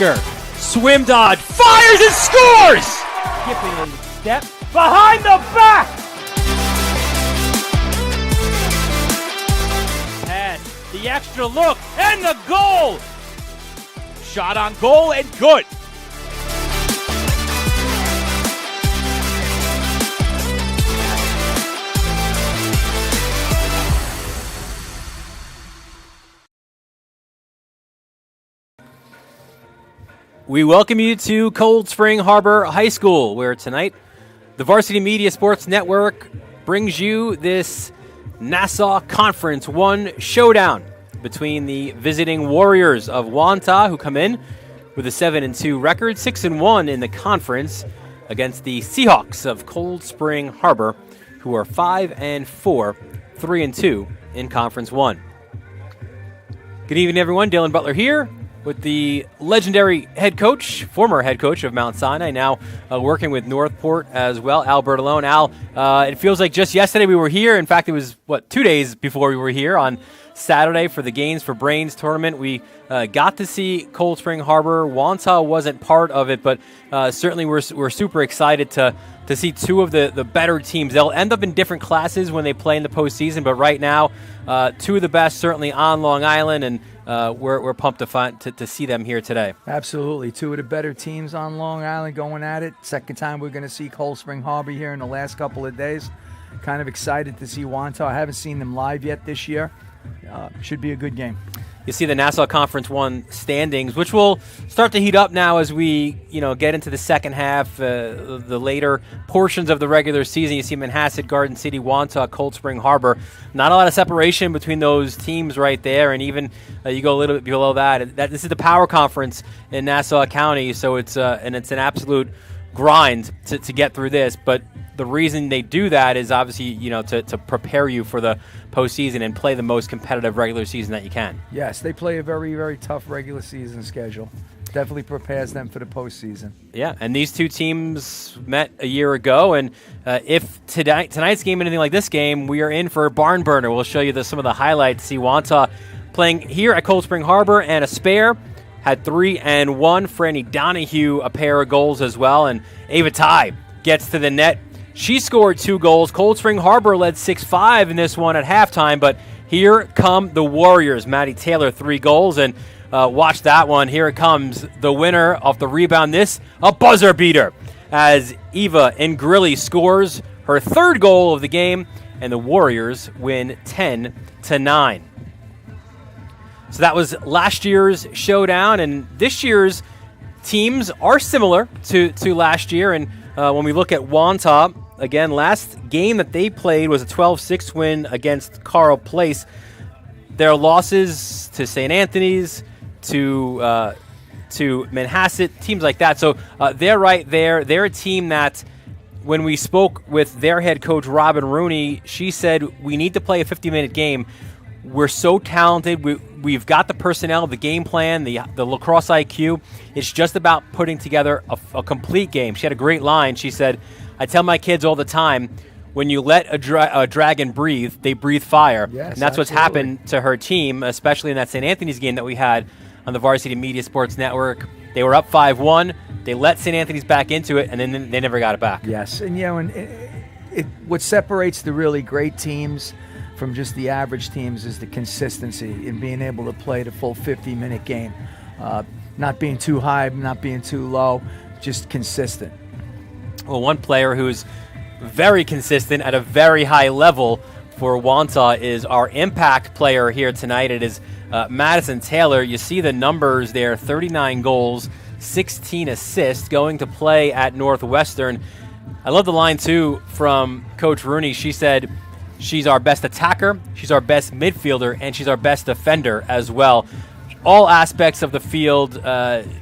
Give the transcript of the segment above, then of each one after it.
blocker. Swim dodge, fires and scores! Skipping in step, behind the back! Pass, the extra look, and the goal! Shot on goal and good. We welcome you to Cold Spring Harbor High School, where tonight the Varsity Media Sports Network brings you this Nassau Conference 1 showdown between the visiting Warriors of Wantagh, who come in with a 7-2 record, 6-1 in the conference, against the Seahawks of Cold Spring Harbor, who are 5-4, 3-2 in Conference 1. Good evening, everyone. Dylan Butler here with the legendary head coach, former head coach of Mount Sinai, now working with Northport as well, Al Bertolone. Al, it feels like just yesterday we were here. In fact, it was, 2 days before we were here on Saturday for the Games for Brains tournament. We got to see Cold Spring Harbor. Wantagh wasn't part of it, but certainly we're super excited to see two of the better teams. They'll end up in different classes when they play in the postseason, but right now, two of the best certainly on Long Island, and we're pumped to see them here today. Absolutely. Two of the better teams on Long Island going at it. Second time we're going to see Cold Spring Harbor here in the last couple of days. Kind of excited to see Wantagh. I haven't seen them live yet this year. Should be a good game. You see the Nassau Conference 1 standings, which will start to heat up now as we, get into the second half, the later portions of the regular season. You see Manhasset, Garden City, Wantagh, Cold Spring Harbor. Not a lot of separation between those teams right there, and even you go a little bit below that. This is the Power Conference in Nassau County, so it's an absolute grind to get through this. But the reason they do that is obviously, to prepare you for the postseason and play the most competitive regular season that you can. Yes, they play a very, very tough regular season schedule. Definitely prepares them for the postseason. Yeah, and these two teams met a year ago, and if tonight's game anything like this game, we are in for a barn burner. We'll show you some of the highlights. See Wantagh playing here at Cold Spring Harbor, and a spare had 3-1. Franny Donahue a pair of goals as well, and Ava Ty gets to the net. She scored 2 goals. Cold Spring Harbor led 6-5 in this one at halftime, but here come the Warriors. Maddie Taylor, 3 goals, and watch that one. Here it comes, the winner off the rebound. A buzzer beater, as Eva Ingrilli scores her 3rd goal of the game, and the Warriors win 10-9. So that was last year's showdown, and this year's teams are similar to last year. And when we look at Wantagh, again, last game that they played was a 12-6 win against Carl Place. Their losses to St. Anthony's, to Manhasset, teams like that. So they're right there. They're a team that, when we spoke with their head coach, Robin Rooney, she said, we need to play a 50-minute game. We're so talented. We've got the personnel, the game plan, the lacrosse IQ. It's just about putting together a complete game. She had a great line. She said, I tell my kids all the time, when you let a dragon breathe, they breathe fire. Yes, and that's what's happened to her team, especially in that St. Anthony's game that we had on the Varsity Media Sports Network. They were up 5-1. They let St. Anthony's back into it, and then they never got it back. Yes, and what separates the really great teams from just the average teams is the consistency in being able to play the full 50-minute game. Not being too high, not being too low, just consistent. Well, one player who's very consistent at a very high level for Wantagh is our impact player here tonight. It is Madison Taylor. You see the numbers there, 39 goals, 16 assists, going to play at Northwestern. I love the line, too, from Coach Rooney. She said, she's our best attacker, she's our best midfielder, and she's our best defender as well. All aspects of the field,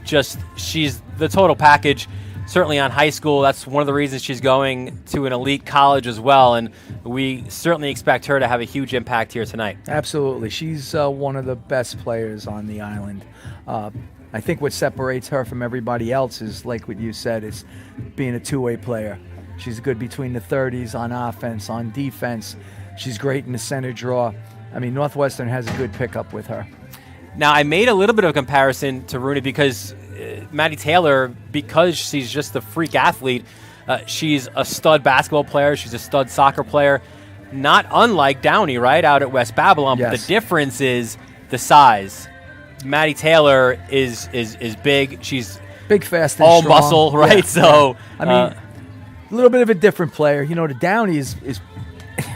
she's the total package. Certainly on high school, that's one of the reasons she's going to an elite college as well, and we certainly expect her to have a huge impact here tonight. Absolutely. She's one of the best players on the island. I think what separates her from everybody else is, like what you said, is being a two-way player. She's good between the 30s on offense, on defense. She's great in the center draw. I mean, Northwestern has a good pickup with her. Now, I made a little bit of a comparison to Rooney because Maddie Taylor, because she's just a freak athlete, she's a stud basketball player. She's a stud soccer player, not unlike Downey, right, out at West Babylon. Yes. But the difference is the size. Maddie Taylor is big. She's big, fast, and all strong. muscle, right? Yeah, So, I mean, a little bit of a different player. You know, the Downey is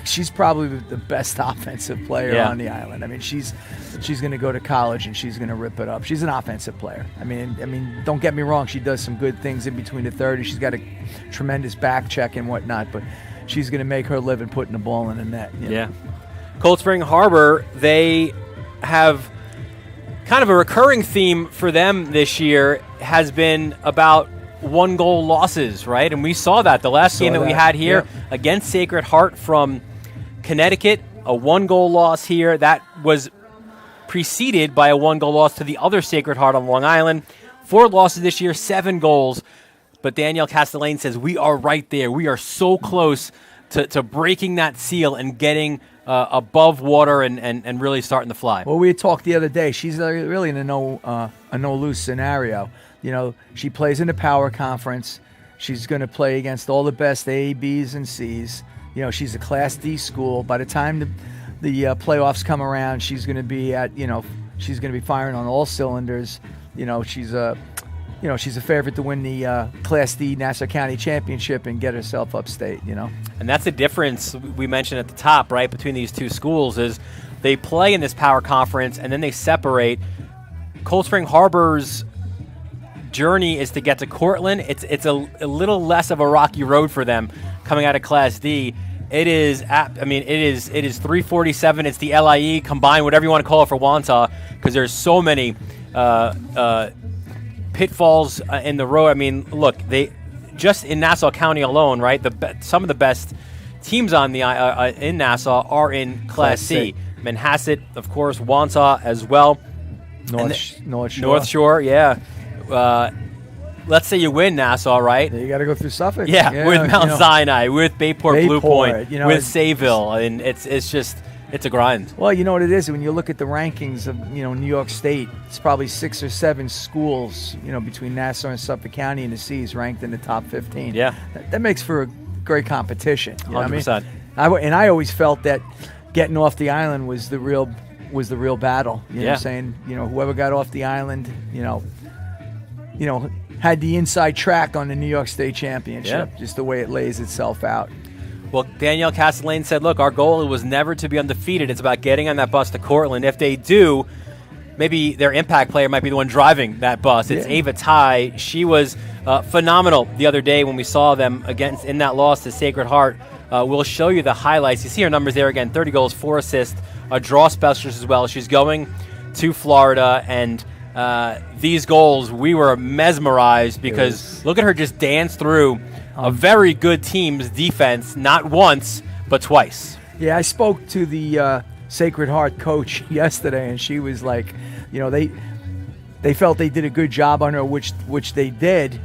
she's probably the best offensive player on the island. I mean, she's going to go to college and she's going to rip it up. She's an offensive player. I mean, don't get me wrong. She does some good things in between the 30. She's got a tremendous back check and whatnot, but she's going to make her living putting the ball in the net. You know? Cold Spring Harbor, they have kind of a recurring theme for them this year has been about 1-goal losses, right? And we saw that the last game that we had here against Sacred Heart from Connecticut, a 1-goal loss here. That was preceded by a 1-goal loss to the other Sacred Heart on Long Island. 4 losses this year, 7 goals. But Danielle Castellane says we are right there. We are so close to breaking that seal and getting above water and really starting to fly. Well, we had talked the other day. She's really in a no-lose scenario. You know, she plays in the power conference. She's going to play against all the best A, Bs, and Cs. You know, she's a Class D school. By the time the playoffs come around, she's going to be she's going to be firing on all cylinders. You know, she's a favorite to win the Class D Nassau County Championship and get herself upstate. You know, and that's the difference we mentioned at the top, right, between these two schools is they play in this power conference and then they separate. Cold Spring Harbor's journey is to get to Cortland. It's a little less of a rocky road for them coming out of Class D. It is 347. It's the LIE combined, whatever you want to call it for Wantagh, because there's so many pitfalls in the road. I mean, look, they just in Nassau County alone, right? Some of the best teams on the in Nassau are in Class C. Manhasset, of course, Wantagh as well. North Shore, yeah. Let's say you win Nassau, right? You got to go through Suffolk. Yeah, with Mount Sinai, with Bayport, Blue Point, with Sayville, and it's a grind. Well, you know what it is when you look at the rankings of New York State. It's probably 6 or 7 schools between Nassau and Suffolk County and the C's ranked in the top 15. Yeah, that makes for a great competition. 100%. And I always felt that getting off the island was the real battle. You know what I'm saying? Whoever got off the island, had the inside track on the New York State Championship, just the way it lays itself out. Well, Danielle Castellane said, look, our goal was never to be undefeated. It's about getting on that bus to Cortland. If they do, maybe their impact player might be the one driving that bus. It's Ava Ty. She was phenomenal the other day when we saw them in that loss to Sacred Heart. We'll show you the highlights. You see her numbers there again, 30 goals, 4 assists, a draw specialist as well. She's going to Florida, and these goals, we were mesmerized because look at her just dance through a very good team's defense, not once, but twice. Yeah, I spoke to the Sacred Heart coach yesterday, and she was like, they felt they did a good job on her, which they did.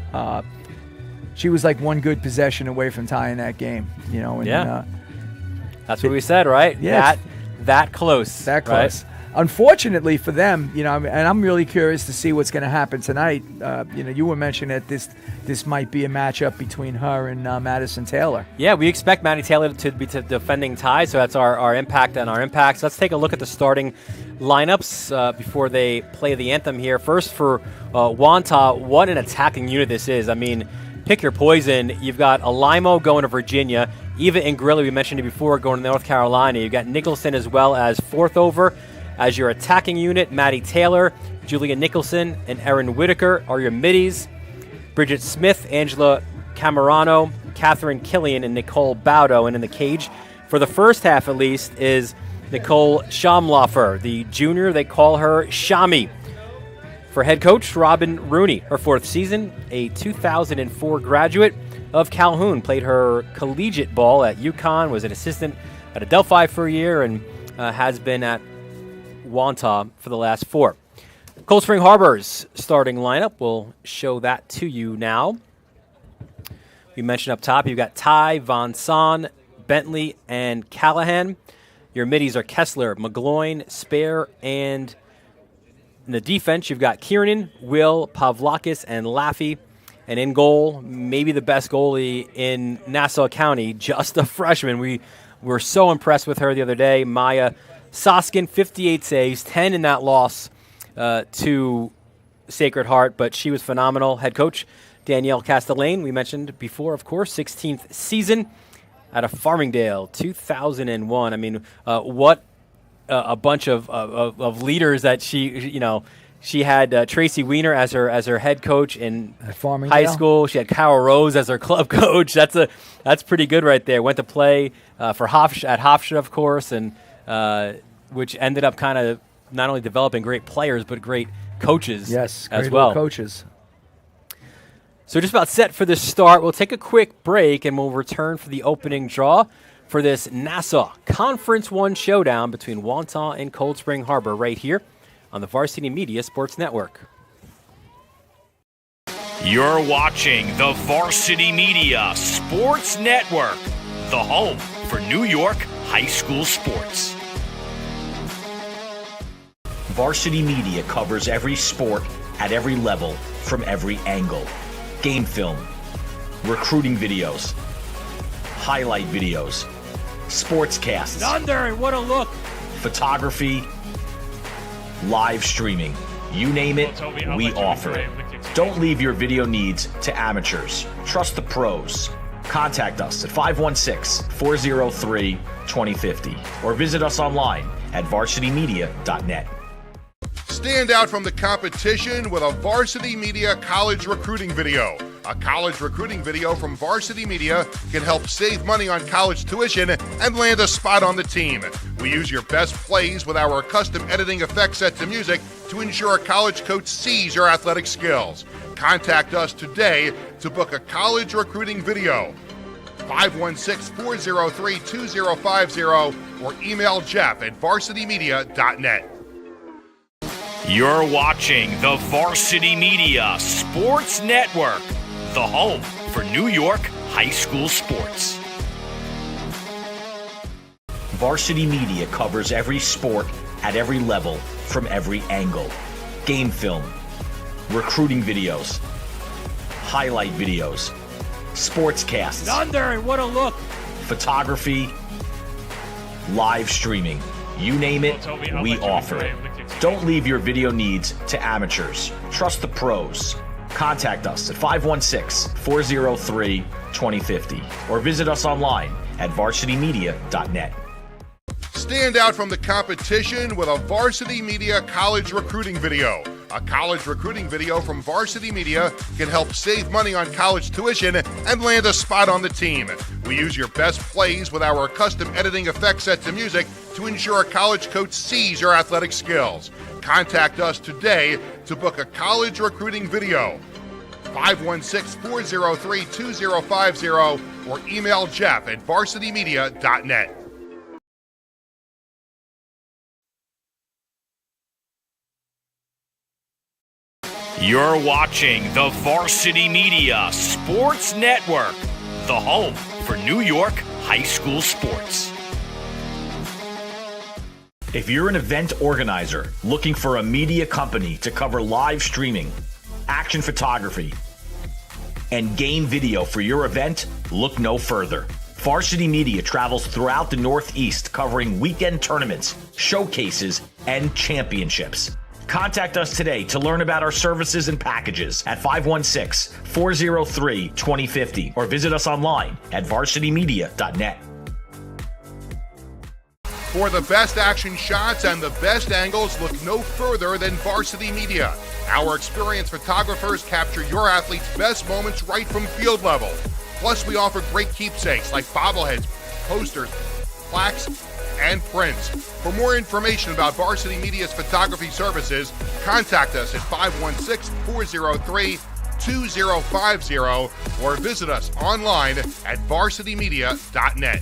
She was like one good possession away from tying that game, that's what we said, right? Yeah. That close. That close. Right? Unfortunately for them, and I'm really curious to see what's going to happen tonight. You were mentioning that this might be a matchup between her and Madison Taylor. Yeah, we expect Maddie Taylor to be defending tie, so that's our impact and our impacts. Let's take a look at the starting lineups before they play the anthem here. First for Wantagh, what an attacking unit this is. I mean, pick your poison. You've got Alimo going to Virginia. Eva Ingrilli, we mentioned it before, going to North Carolina. You've got Nicholson as well as Forthover. As your attacking unit, Maddie Taylor, Julia Nicholson, and Erin Whitaker are your middies. Bridget Smith, Angela Camerano, Catherine Killian, and Nicole Baudo. And in the cage, for the first half at least, is Nicole Schaumlafer, the junior. They call her Shami. For head coach, Robin Rooney, her 4th season, a 2004 graduate of Calhoun. Played her collegiate ball at UConn, was an assistant at Adelphi for a year, and has been at Wantagh for the last 4. Cold Spring Harbor's starting lineup. We'll show that to you now. We mentioned up top, you've got Ty, Von Son, Bentley, and Callahan. Your middies are Kessler, McGloin, Spare, and In the defense, you've got Kiernan, Will, Pavlakis, and Laffey. And in goal, maybe the best goalie in Nassau County, just a freshman. We were so impressed with her the other day. Maya Soskin, 58 saves, 10 in that loss to Sacred Heart, but she was phenomenal. Head coach Danielle Castellane, we mentioned before, of course, 16th season out of Farmingdale, 2001. I mean, what a bunch of leaders that she had Tracy Weiner as her head coach in high school. She had Kyle Rose as her club coach. That's pretty good right there. Went to play for at Hofstra, of course, and which ended up kind of not only developing great players but great coaches as well. Coaches. So just about set for the start. We'll take a quick break and we'll return for the opening draw for this Nassau Conference 1 showdown between Wantagh and Cold Spring Harbor right here on the Varsity Media Sports Network. You're watching the Varsity Media Sports Network, the home for New York high school sports. Varsity Media covers every sport at every level from every angle. Game film, recruiting videos, highlight videos, SPORTSCAST, Thunder, what a look! photography, live streaming. You name it, we offer it. Don't leave your video needs to amateurs. Trust the pros. Contact us at 516-403-2050 or visit us online at varsitymedia.net. Stand out from the competition with a Varsity Media college recruiting video. A college recruiting video from Varsity Media can help save money on college tuition and land a spot on the team. We use your best plays with our custom editing effects set to music to ensure a college coach sees your athletic skills. Contact us today to book a college recruiting video. 516-403-2050 or email Jeff at varsitymedia.net. You're watching the Varsity Media Sports Network, the home for New York high school sports. Varsity Media covers every sport at every level from every angle. Game film, recruiting videos, highlight videos, SPORTSCAST, Thunder, what a look! photography, live streaming. You name it, we offer it. Don't leave your video needs to amateurs. Trust the pros. Contact us at 516-403-2050 or visit us online at varsitymedia.net. Stand out from the competition with a Varsity Media college recruiting video. A college recruiting video from Varsity Media can help save money on college tuition and land a spot on the team. We use your best plays with our custom editing effects set to music to ensure a college coach sees your athletic skills. Contact us today to book a college recruiting video. 516-403-2050 or email Jeff at varsitymedia.net. You're watching the Varsity Media Sports Network, the home for New York high school sports. If you're an event organizer looking for a media company to cover live streaming, action photography, and game video for your event, look no further. Varsity Media travels throughout the Northeast covering weekend tournaments, showcases, and championships. Contact us today to learn about our services and packages at 516-403-2050 or visit us online at varsitymedia.net. For the best action shots and the best angles, look no further than Varsity Media. Our experienced photographers capture your athletes' best moments right from field level. Plus, we offer great keepsakes like bobbleheads, posters, plaques, and prints. For more information about Varsity Media's photography services, contact us at 516-403-2050 or visit us online at varsitymedia.net.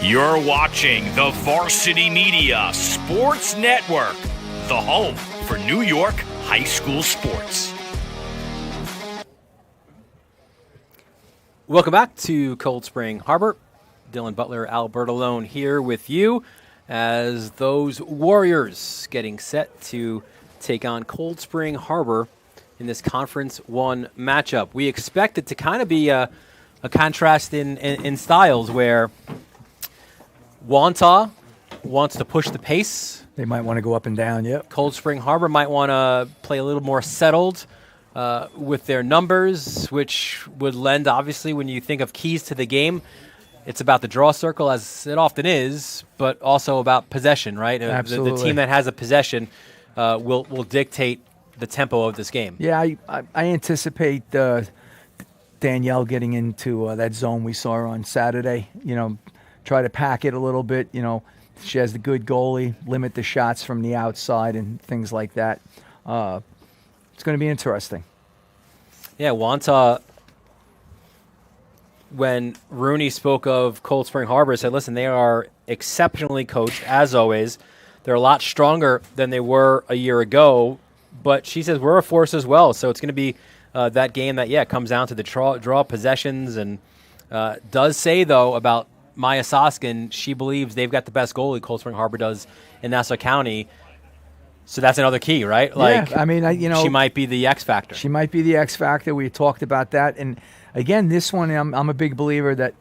You're watching the Varsity Media Sports Network, the home for New York high school sports. Welcome back to Cold Spring Harbor. Dylan Butler, Albert Alone here with you. as those Warriors getting set to take on Cold Spring Harbor in this Conference 1 matchup. We expect it to kind of be a contrast in styles where Wantagh wants to push the pace. They might want to go up and down, yep. Cold Spring Harbor might want to play a little more settled with their numbers, which would lend, obviously, when you think of keys to the game, it's about the draw circle, as it often is, but also about possession, right? Absolutely. The team that has a possession will dictate the tempo of this game. Yeah, I anticipate Danielle getting into that zone we saw her on Saturday. Try to pack it a little bit. She has the good goalie, limit the shots from the outside and things like that. It's going to be interesting. Yeah, Wantagh, when Rooney spoke of Cold Spring Harbor, said, listen, they are exceptionally coached, as always. They're a lot stronger than they were a year ago, but she says we're a force as well. So it's going to be that game that, comes down to the draw possessions, and does say, though, about Maya Soskin, she believes they've got the best goalie, Cold Spring Harbor does, in Nassau County. So that's another key, right? She might be the X factor. She might be the X factor. We talked about that. And again, this one, I'm a big believer that,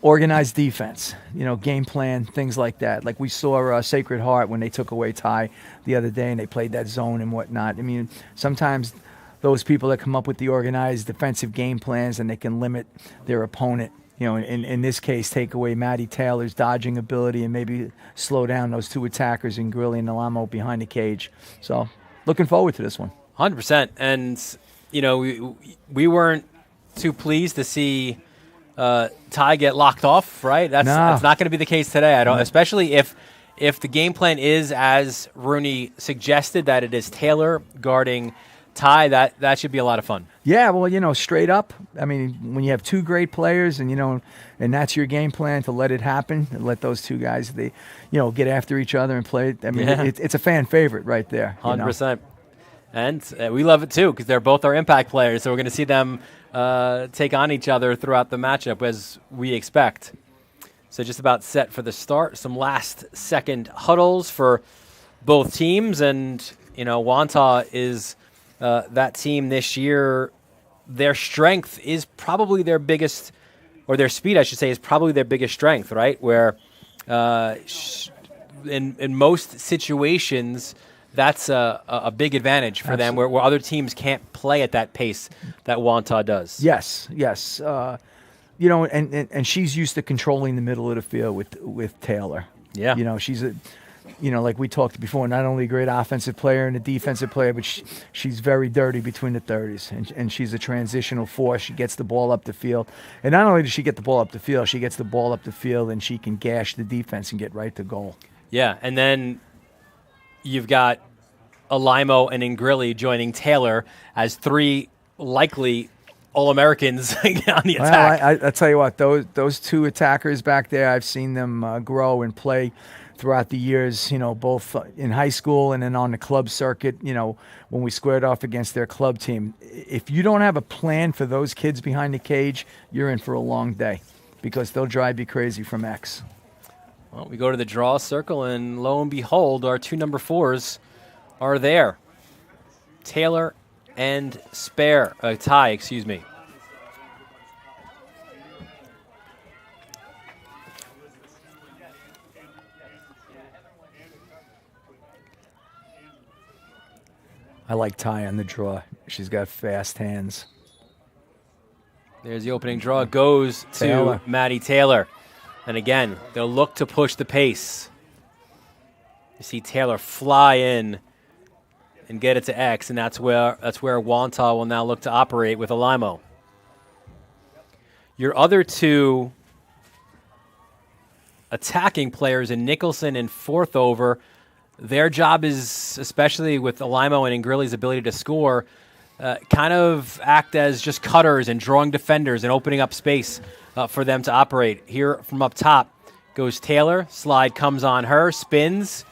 organized defense, game plan, things like that. Like we saw Sacred Heart when they took away Ty the other day and they played that zone and whatnot. I mean, sometimes those people that come up with the organized defensive game plans and they can limit their opponent. In this case, take away Maddie Taylor's dodging ability and maybe slow down those two attackers in Grilly and Nalamo behind the cage. So, looking forward to this one. 100%. And, we weren't too pleased to see Ty get locked off, right? That's not going to be the case today. I don't, especially if the game plan is as Rooney suggested, that it is Taylor guarding Ty, that should be a lot of fun. Yeah, well, straight up. I mean, when you have two great players and, and that's your game plan to let it happen and let those two guys, get after each other and play. I mean, it's a fan favorite right there. 100%. And we love it, too, because they're both our impact players. So we're going to see them take on each other throughout the matchup, as we expect. So just about set for the start. Some last-second huddles for both teams. And, Wantagh is that team this year. Their strength is probably their biggest, or their speed, I should say, is probably their biggest strength, right? Where in most situations, that's a big advantage for them, where other teams can't play at that pace that Wantagh does. Yes. And she's used to controlling the middle of the field with Taylor. Yeah. She's like we talked before, not only a great offensive player and a defensive player, but she's very dirty between the 30s, and she's a transitional force. She gets the ball up the field. And not only does she get the ball up the field, she gets the ball up the field, and she can gash the defense and get right to goal. Yeah, and then you've got Alimo and Ingrilli joining Taylor as three likely All-Americans on the attack. Well, I tell you what, those two attackers back there, I've seen them grow and play throughout the years, both in high school and then on the club circuit, when we squared off against their club team. If you don't have a plan for those kids behind the cage, you're in for a long day because they'll drive you crazy from X. Well, we go to the draw circle, and lo and behold, our two number 4s are there. Taylor and Ty, excuse me. I like Ty on the draw. She's got fast hands. There's the opening draw. Goes to Maddie Taylor. And again, they'll look to push the pace. You see Taylor fly in and get it to X, and that's where Wantagh will now look to operate with Alimo. Your other two attacking players in Nicholson and Forthover, their job is, especially with Alimo and Ingrilli's ability to score, kind of act as just cutters and drawing defenders and opening up space for them to operate. Here from up top goes Taylor. Slide comes on her, spins,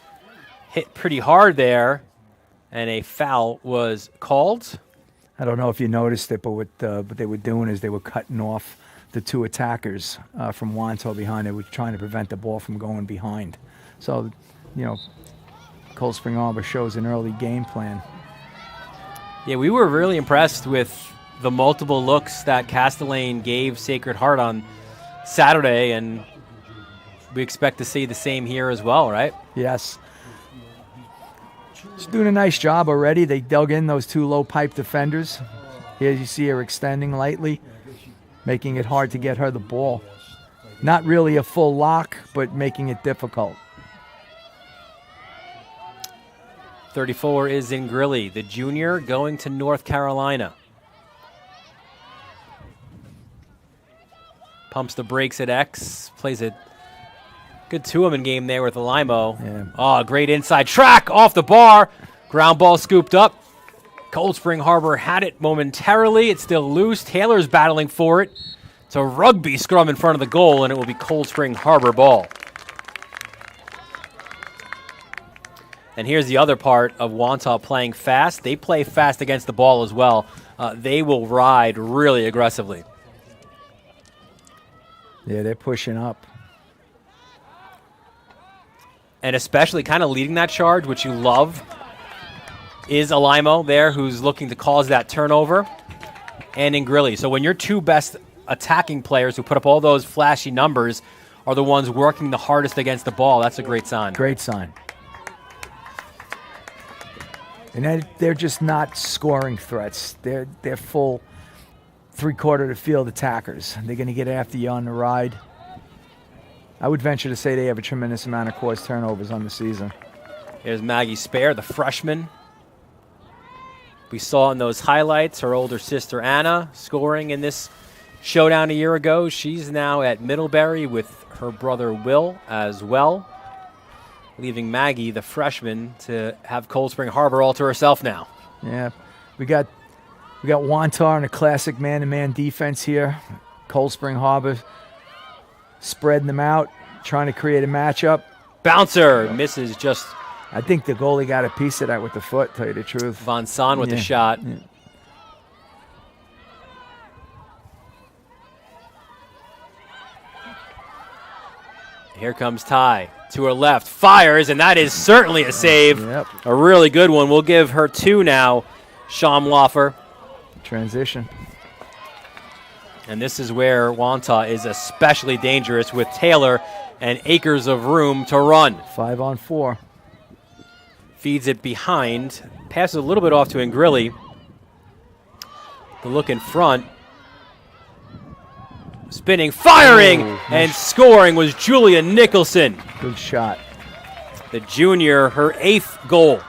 hit pretty hard there, and a foul was called. I don't know if you noticed it, but what they were doing is they were cutting off the two attackers from Wantagh behind it. We're trying to prevent the ball from going behind. So, Cold Spring Harbor shows an early game plan. Yeah, we were really impressed with the multiple looks that Castellane gave Sacred Heart on Saturday, and we expect to see the same here as well, right? Yes. She's doing a nice job already. They dug in those two low pipe defenders. Here you see her extending lightly, making it hard to get her the ball. Not really a full lock, but making it difficult. 34 is in Grilly, the junior going to North Carolina. Pumps the brakes at X, plays a good two-woman game there with Limo. Yeah. Oh, great inside track off the bar. Ground ball scooped up. Cold Spring Harbor had it momentarily. It's still loose. Taylor's battling for it. It's a rugby scrum in front of the goal, and it will be Cold Spring Harbor ball. And here's the other part of Wantagh playing fast. They play fast against the ball as well. They will ride really aggressively. Yeah, they're pushing up. And especially kind of leading that charge, which you love, is Alimo there, who's looking to cause that turnover, and in Grilly. So when your two best attacking players who put up all those flashy numbers are the ones working the hardest against the ball, that's a great sign. Great sign. And they're just not scoring threats. They're full three-quarter of the field attackers. They're going to get after you on the ride. I would venture to say they have a tremendous amount of caused turnovers on the season. Here's Maggie Spare, the freshman. We saw in those highlights her older sister Anna scoring in this showdown a year ago. She's now at Middlebury with her brother Will as well, leaving Maggie, the freshman, to have Cold Spring Harbor all to herself now. Yeah, we got Wantagh in a classic man-to-man defense here. Cold Spring Harbor spreading them out, trying to create a matchup. Bouncer misses just. I think the goalie got a piece of that with the foot, tell you the truth. Von Son with the shot. Yeah. Here comes Ty to her left, fires, and that is certainly a save. Yep. A really good one. We'll give her two now, Schaumloffer. Transition. And this is where Wantagh is especially dangerous with Taylor and acres of room to run. 5-on-4. Feeds it behind, passes a little bit off to Ingrilli. The look in front. Spinning, firing, and scoring was Julia Nicholson. Good shot. The junior, her 8th goal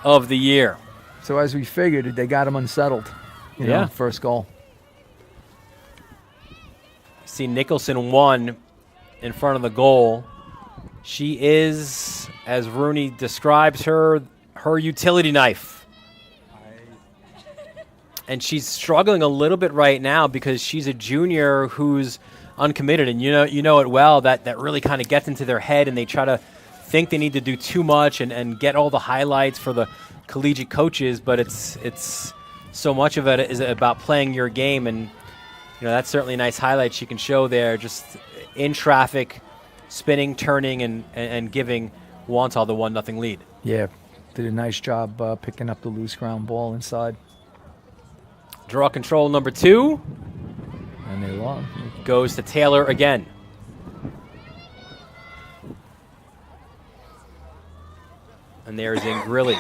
of the year. So as we figured, they got him unsettled. You know, first goal. See Nicholson won in front of the goal. She is, as Rooney describes her utility knife. And she's struggling a little bit right now because she's a junior who's uncommitted, and you know it well, that really kind of gets into their head, and they try to think they need to do too much and get all the highlights for the collegiate coaches, but it's so much of it is about playing your game, and that's certainly a nice highlight she can show there, just in traffic, spinning, turning, and giving Wantagh the 1-0 lead. Yeah, did a nice job picking up the loose ground ball inside. Draw control number 2. And they won. Goes to Taylor again. And there's Ingrilli.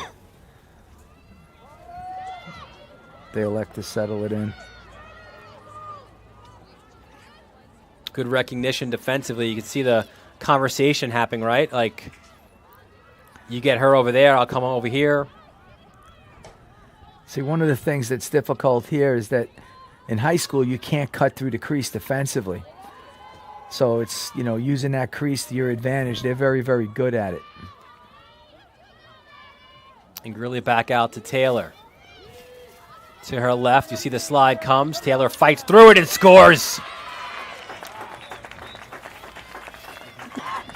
They elect to settle it in. Good recognition defensively. You can see the conversation happening, right? Like, you get her over there, I'll come over here. See, one of the things that's difficult here is that in high school you can't cut through the crease defensively. So it's, using that crease to your advantage. They're very, very good at it. Ingrilli back out to Taylor. To her left, you see the slide comes. Taylor fights through it and scores.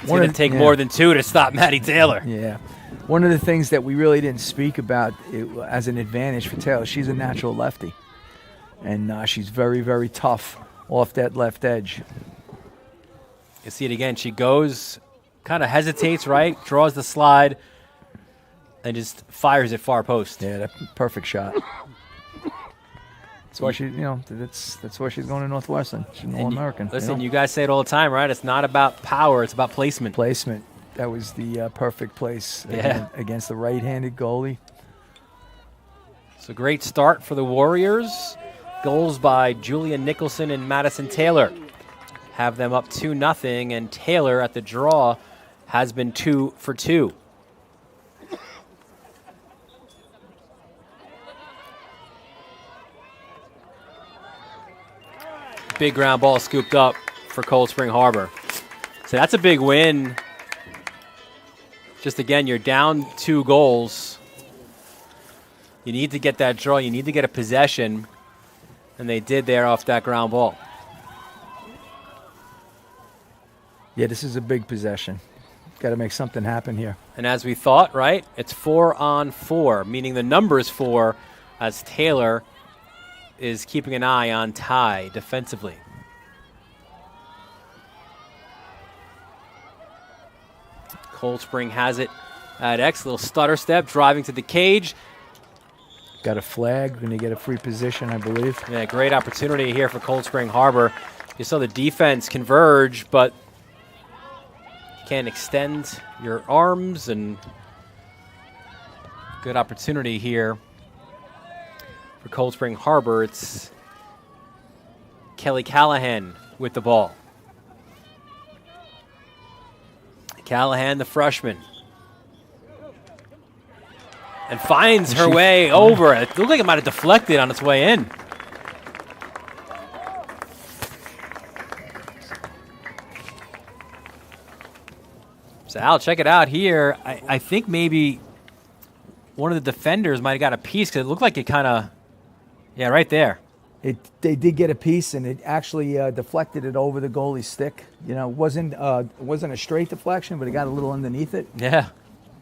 It's going to take more than 2 to stop Maddie Taylor. Yeah. One of the things that we really didn't speak about as an advantage for Taylor, she's a natural lefty. And she's very, very tough off that left edge. You see it again. She goes, kind of hesitates, right? Draws the slide, and just fires it far post. Yeah, that perfect shot. That's why she, that's why she's going to Northwestern. She's an All-American. Listen, you guys say it all the time, right? It's not about power; it's about placement. Placement. That was the perfect place against the right-handed goalie. It's a great start for the Warriors. Goals by Julia Nicholson and Madison Taylor have them up 2-0, and Taylor at the draw has been 2 for 2. Big ground ball scooped up for Cold Spring Harbor. So that's a big win. Just again, you're down 2 goals. You need to get that draw. You need to get a possession. And they did there off that ground ball. Yeah, this is a big possession. Got to make something happen here. And as we thought, right, it's 4-on-4, meaning the number is 4 as Taylor is keeping an eye on Ty defensively. Cold Spring has it at X. Little stutter step, driving to the cage. Got a flag. Going to get a free position, I believe. Yeah, great opportunity here for Cold Spring Harbor. You saw the defense converge, but you can't extend your arms, and good opportunity here for Cold Spring Harbor. It's Kelly Callahan with the ball. Callahan, the freshman, and finds her way over. It looked like it might have deflected on its way in. So, Al, check it out here. I think maybe one of the defenders might have got a piece because it looked like it kind of, yeah, right there. They did get a piece, and it actually deflected it over the goalie's stick. It wasn't a straight deflection, but it got a little underneath it. Yeah.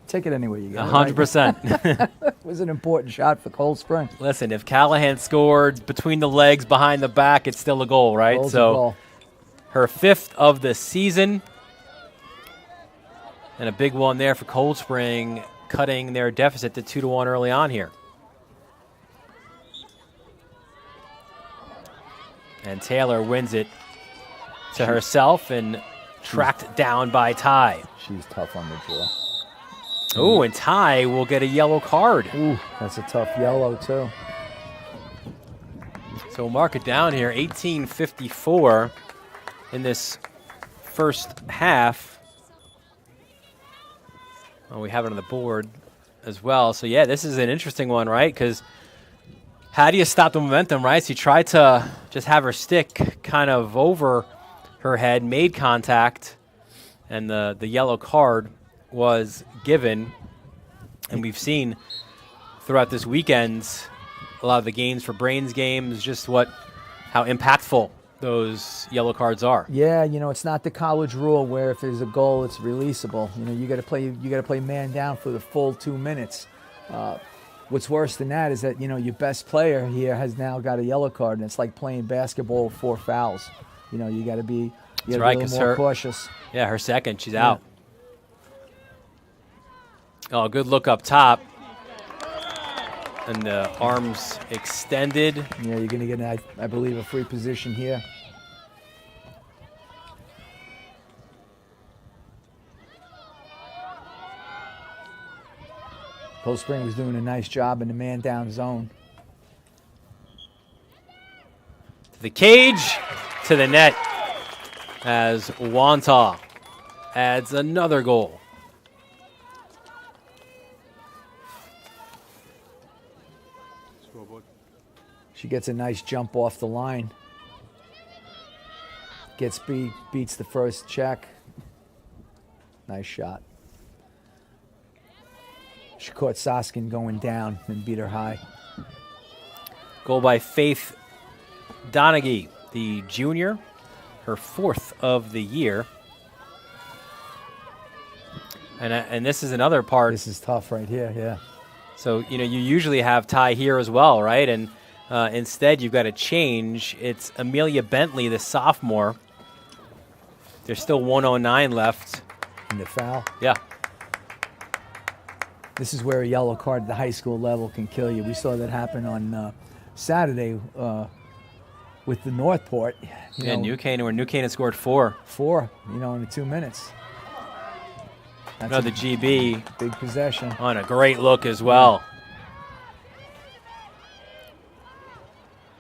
Take it anywhere you go. 100%. It was an important shot for Cold Spring. Listen, if Callahan scored between the legs, behind the back, it's still a goal, right? Goal's so a goal. Her 5th of the season. And a big one there for Cold Spring, cutting their deficit to 2-1 early on here. And Taylor wins it to herself and tracked down by Ty. She's tough on the draw. Oh, and Ty will get a yellow card. Ooh, that's a tough yellow, too. So we'll mark it down here, 18:54 in this first half. Oh, we have it on the board as well. So, yeah, this is an interesting one, right? Because how do you stop the momentum, right? So you try to just have her stick kind of over her head, made contact, and the yellow card was given. And we've seen throughout this weekend a lot of the games for Brains games, just how impactful those yellow cards are. Yeah, it's not the college rule where if there's a goal, it's releasable. You got to play man down for the full 2 minutes. What's worse than that is that your best player here has now got a yellow card, and it's like playing basketball with 4 fouls. You got to be a little more cautious. Yeah, her second, she's out. Oh, good look up top. And the arms extended. Yeah, you're going to get, I believe, a free position here. Cold Spring was doing a nice job in the man-down zone. To the cage, to the net, as Wantagh adds another goal. She gets a nice jump off the line. Beats the first check. Nice shot. She caught Soskin going down and beat her high. Goal by Faith Donaghy, the junior, her 4th of the year. And this is another part. This is tough right here, yeah. So, you usually have Ty here as well, right? And Instead, you've got to change. It's Amelia Bentley, the sophomore. There's still 1:09 left. And the foul. Yeah. This is where a yellow card at the high school level can kill you. We saw that happen on Saturday with the Northport. New Canaan, where New Canaan scored 4. 4, in the 2 minutes. That's Another GB. Big possession. On a great look as well.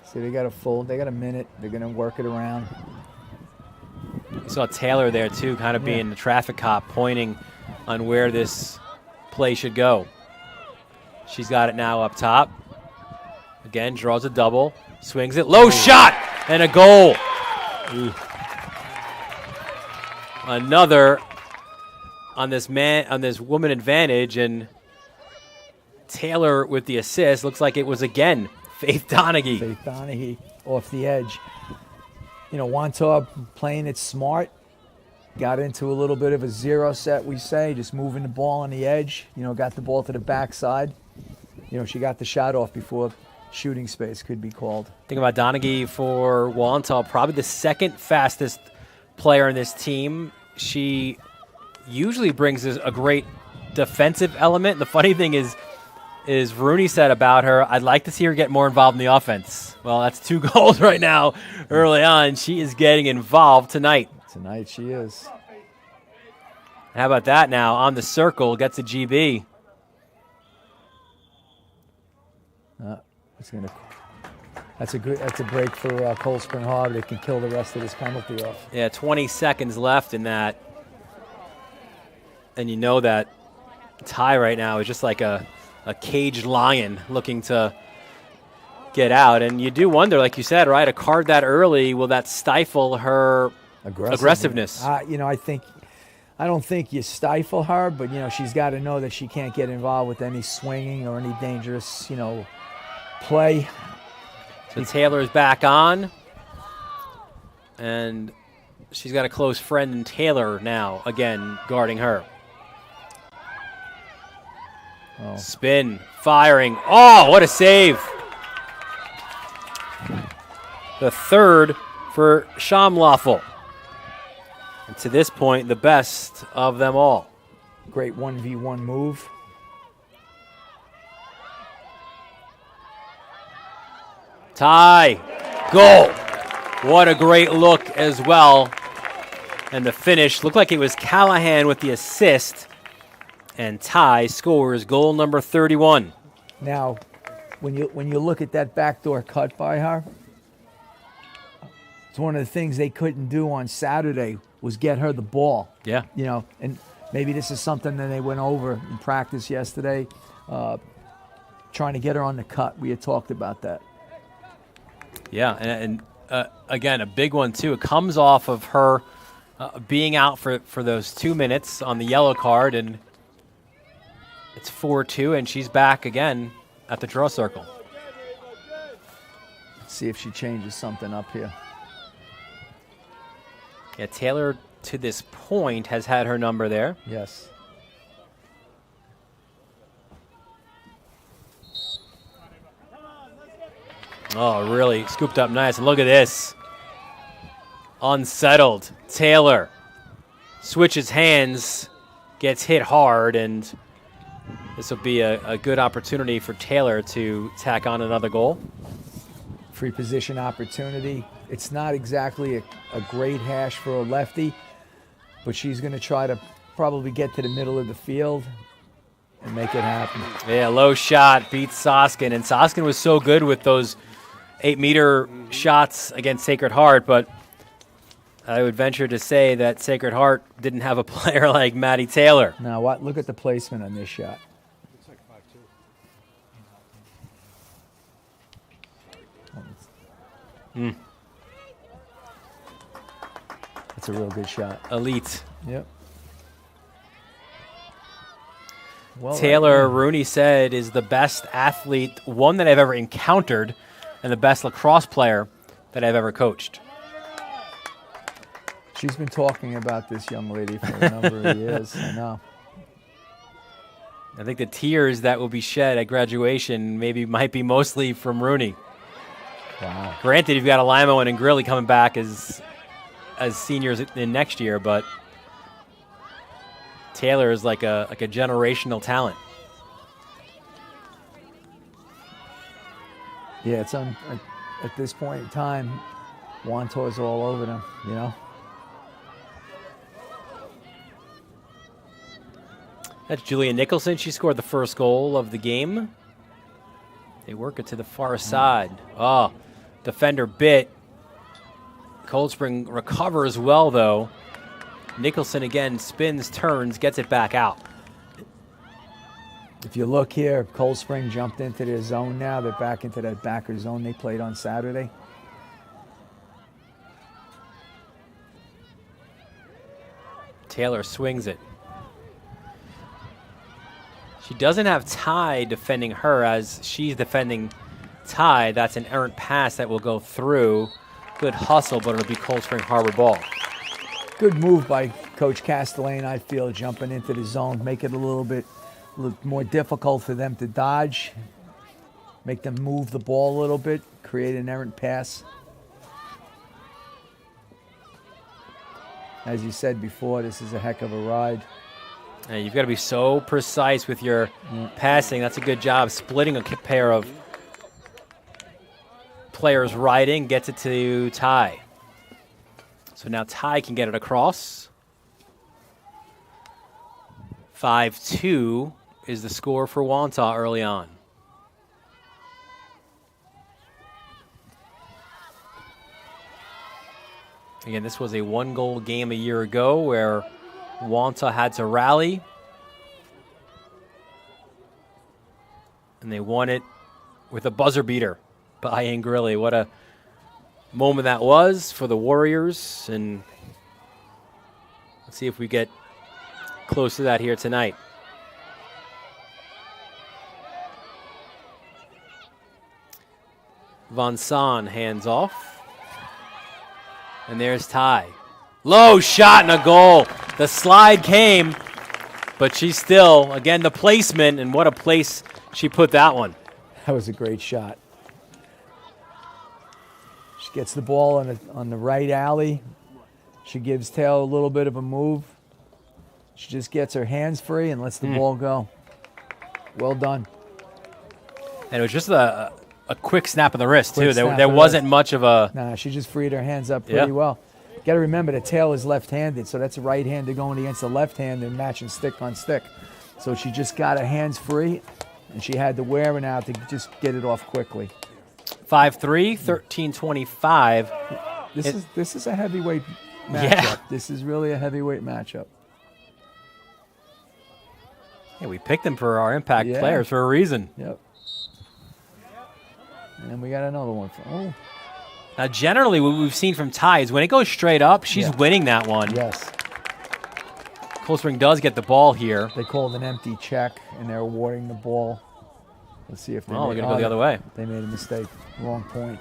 See, they got a minute. They're going to work it around. You saw Taylor there, too, kind of being the traffic cop, pointing on where this play should go. She's got it now up top. Again, draws a double, swings it, low shot, and a goal. Ooh. Another on this woman advantage, and Taylor with the assist. Looks like it was again Faith Donaghy. Faith Donaghy off the edge. Wantagh playing it smart. Got into a little bit of a 0 set, we say, just moving the ball on the edge. Got the ball to the backside. She got the shot off before shooting space could be called. Think about Donaghy for Wantagh, probably the second fastest player in this team. She usually brings a great defensive element. The funny thing is Rooney said about her, I'd like to see her get more involved in the offense. Well, that's 2 goals right now early on. She is getting involved tonight. Tonight she is. How about that now? On the circle, gets a GB. That's a break for Cold Spring Harbor. They can kill the rest of this penalty off. Yeah, 20 seconds left in that. And you know that Ty right now is just like a caged lion looking to get out. And you do wonder, like you said, right, a card that early, will that stifle her aggressiveness? I don't think you stifle her, but she's got to know that she can't get involved with any swinging or any dangerous, play. So Taylor's back on, and she's got a close friend in Taylor now, again guarding her. Oh. Spin, firing. Oh, what a save! The third for Shamloffel. And to this point, the best of them all. Great 1v1 move. Ty, goal. What a great look as well. And the finish looked like it was Callahan with the assist. And Ty scores goal number 31. Now, when you look at that backdoor cut by her, it's one of the things they couldn't do on Saturday was get her the ball. Yeah. And maybe this is something that they went over in practice yesterday, trying to get her on the cut. We had talked about that. Yeah, and again, a big one, too. It comes off of her being out for those 2 minutes on the yellow card, and it's 4-2, and she's back again at the draw circle. Let's see if she changes something up here. Yeah, Taylor, to this point, has had her number there. Yes. Oh, really scooped up nice. And look at this. Unsettled. Taylor switches hands, gets hit hard, and this will be a good opportunity for Taylor to tack on another goal. Free position opportunity. It's not exactly a great hash for a lefty, but she's going to try to probably get to the middle of the field and make it happen. Yeah, low shot beats Soskin, and Soskin was so good with those 8-meter shots against Sacred Heart, but I would venture to say that Sacred Heart didn't have a player like Maddie Taylor. Now, look at the placement on this shot. Looks like 5-2. That's a real good shot. Elite. Yep. Well, Taylor, Rooney said, is the best athlete, one that I've ever encountered, and the best lacrosse player that I've ever coached. She's been talking about this young lady for a number of years. I know. I think the tears that will be shed at graduation might be mostly from Rooney. Wow. Granted, you've got Alamo and Grilly coming back as seniors in next year, but Taylor is like a generational talent. Yeah, it's at this point in time, Wantagh's all over them, you know. That's Julia Nicholson. She scored the first goal of the game. They work it to the far side. Oh, defender bit. Cold Spring recovers well, though. Nicholson again spins, turns, gets it back out. If you look here, Cold Spring jumped into their zone now. They're back into that backer zone they played on Saturday. Taylor swings it. She doesn't have Ty defending her as she's defending Ty. That's an errant pass that will go through. Good hustle, but it'll be Cold Spring Harbor ball. Good move by Coach Castellane, I feel, jumping into the zone, make it a little more difficult for them to dodge, make them move the ball a little bit, create an errant pass. As you said before, this is a heck of a ride. And you've got to be so precise with your passing. That's a good job. Splitting a pair of players riding gets it to Ty. So now Ty can get it across. 5-2 is the score for Wantagh early on. Again, this was a one-goal game a year ago where Wantagh had to rally. And they won it with a buzzer beater by Angrilli. What a moment that was for the Warriors. And let's see if we get close to that here tonight. Von Son hands off. And there's Ty. Low shot and a goal. The slide came, but she's still, again, the placement, and what a place she put that one. That was a great shot. She gets the ball on the right alley. She gives Taylor a little bit of a move. She just gets her hands free and lets the ball go. Well done. And it was just a quick snap of the wrist, too. There wasn't much of a... Nah, she just freed her hands up pretty well. You got to remember that Taylor's left-handed, so that's a right-hander going against the left-hand and matching stick on stick. So she just got her hands free, and she had the wearing out to just get it off quickly. 5-3, 13-25. This is a heavyweight matchup. Yeah. This is really a heavyweight matchup. Yeah, we picked them for our impact players for a reason. Yep. And we got another one. Now, generally, what we've seen from Ty is when it goes straight up, she's winning that one. Yes. Cold Spring does get the ball here. They called an empty check, and they're awarding the ball. Let's see if they we're going to go the other way. They made a mistake. Wrong point.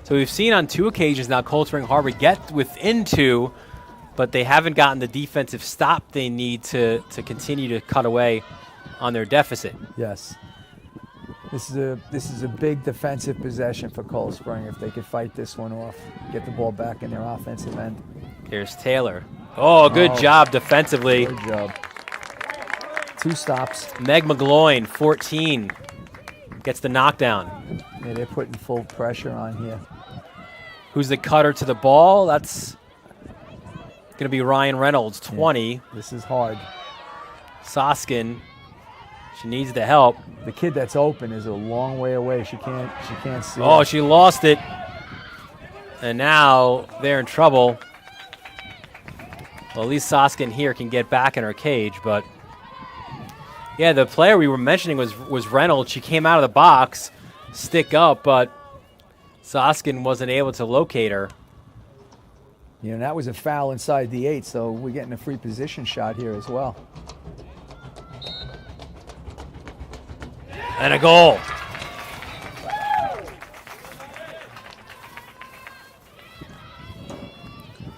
So we've seen on 2 occasions now Cold Spring Harbor get within 2, but they haven't gotten the defensive stop they need to continue to cut away on their deficit. Yes. This is a big defensive possession for Cold Spring if they could fight this one off, get the ball back in their offensive end. Here's Taylor. Oh, good job defensively. Good job. 2 stops. Meg McGloin, 14, gets the knockdown. Yeah, they're putting full pressure on here. Who's the cutter to the ball? That's going to be Ryan Reynolds, 20. Yeah, this is hard. Soskin, she needs the help. The kid that's open is a long way away. She can't see. Oh, she lost it. And now they're in trouble. Well, at least Soskin here can get back in her cage, but yeah, the player we were mentioning was Reynolds. She came out of the box, stick up, but Soskin wasn't able to locate her. You know, that was a foul inside the 8, so we're getting a free position shot here as well. And a goal.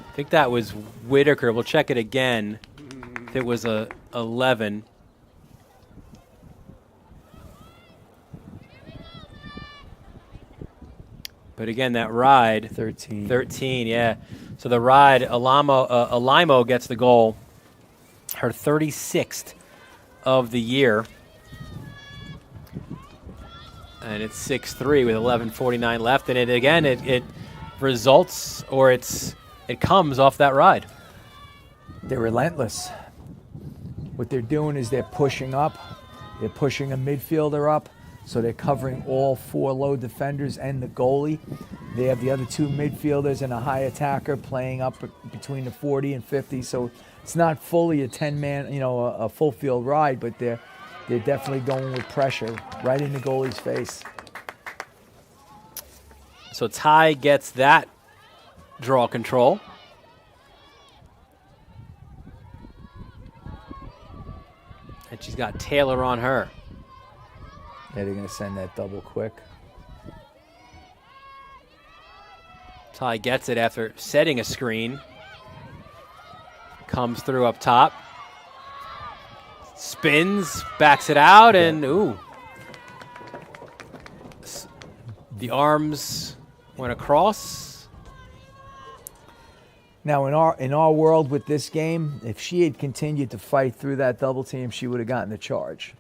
I think that was Whitaker. We'll check it again. If it was a 11. But again, that ride. 13. 13, yeah. So the ride, Alimo gets the goal. Her 36th of the year. And it's 6-3 with 11:49 left. And it results, or it comes off that ride. They're relentless. What they're doing is they're pushing up. They're pushing a midfielder up. So they're covering all 4 low defenders and the goalie. They have the other 2 midfielders and a high attacker playing up between the 40 and 50. So it's not fully a 10-man, a full field ride, but they're definitely going with pressure right in the goalie's face. So Ty gets that draw control. And she's got Taylor on her. Yeah, they're going to send that double quick. Ty gets it after setting a screen. Comes through up top. Spins, backs it out, and ooh. The arms went across. Now, in our world with this game, if she had continued to fight through that double team, she would have gotten the charge.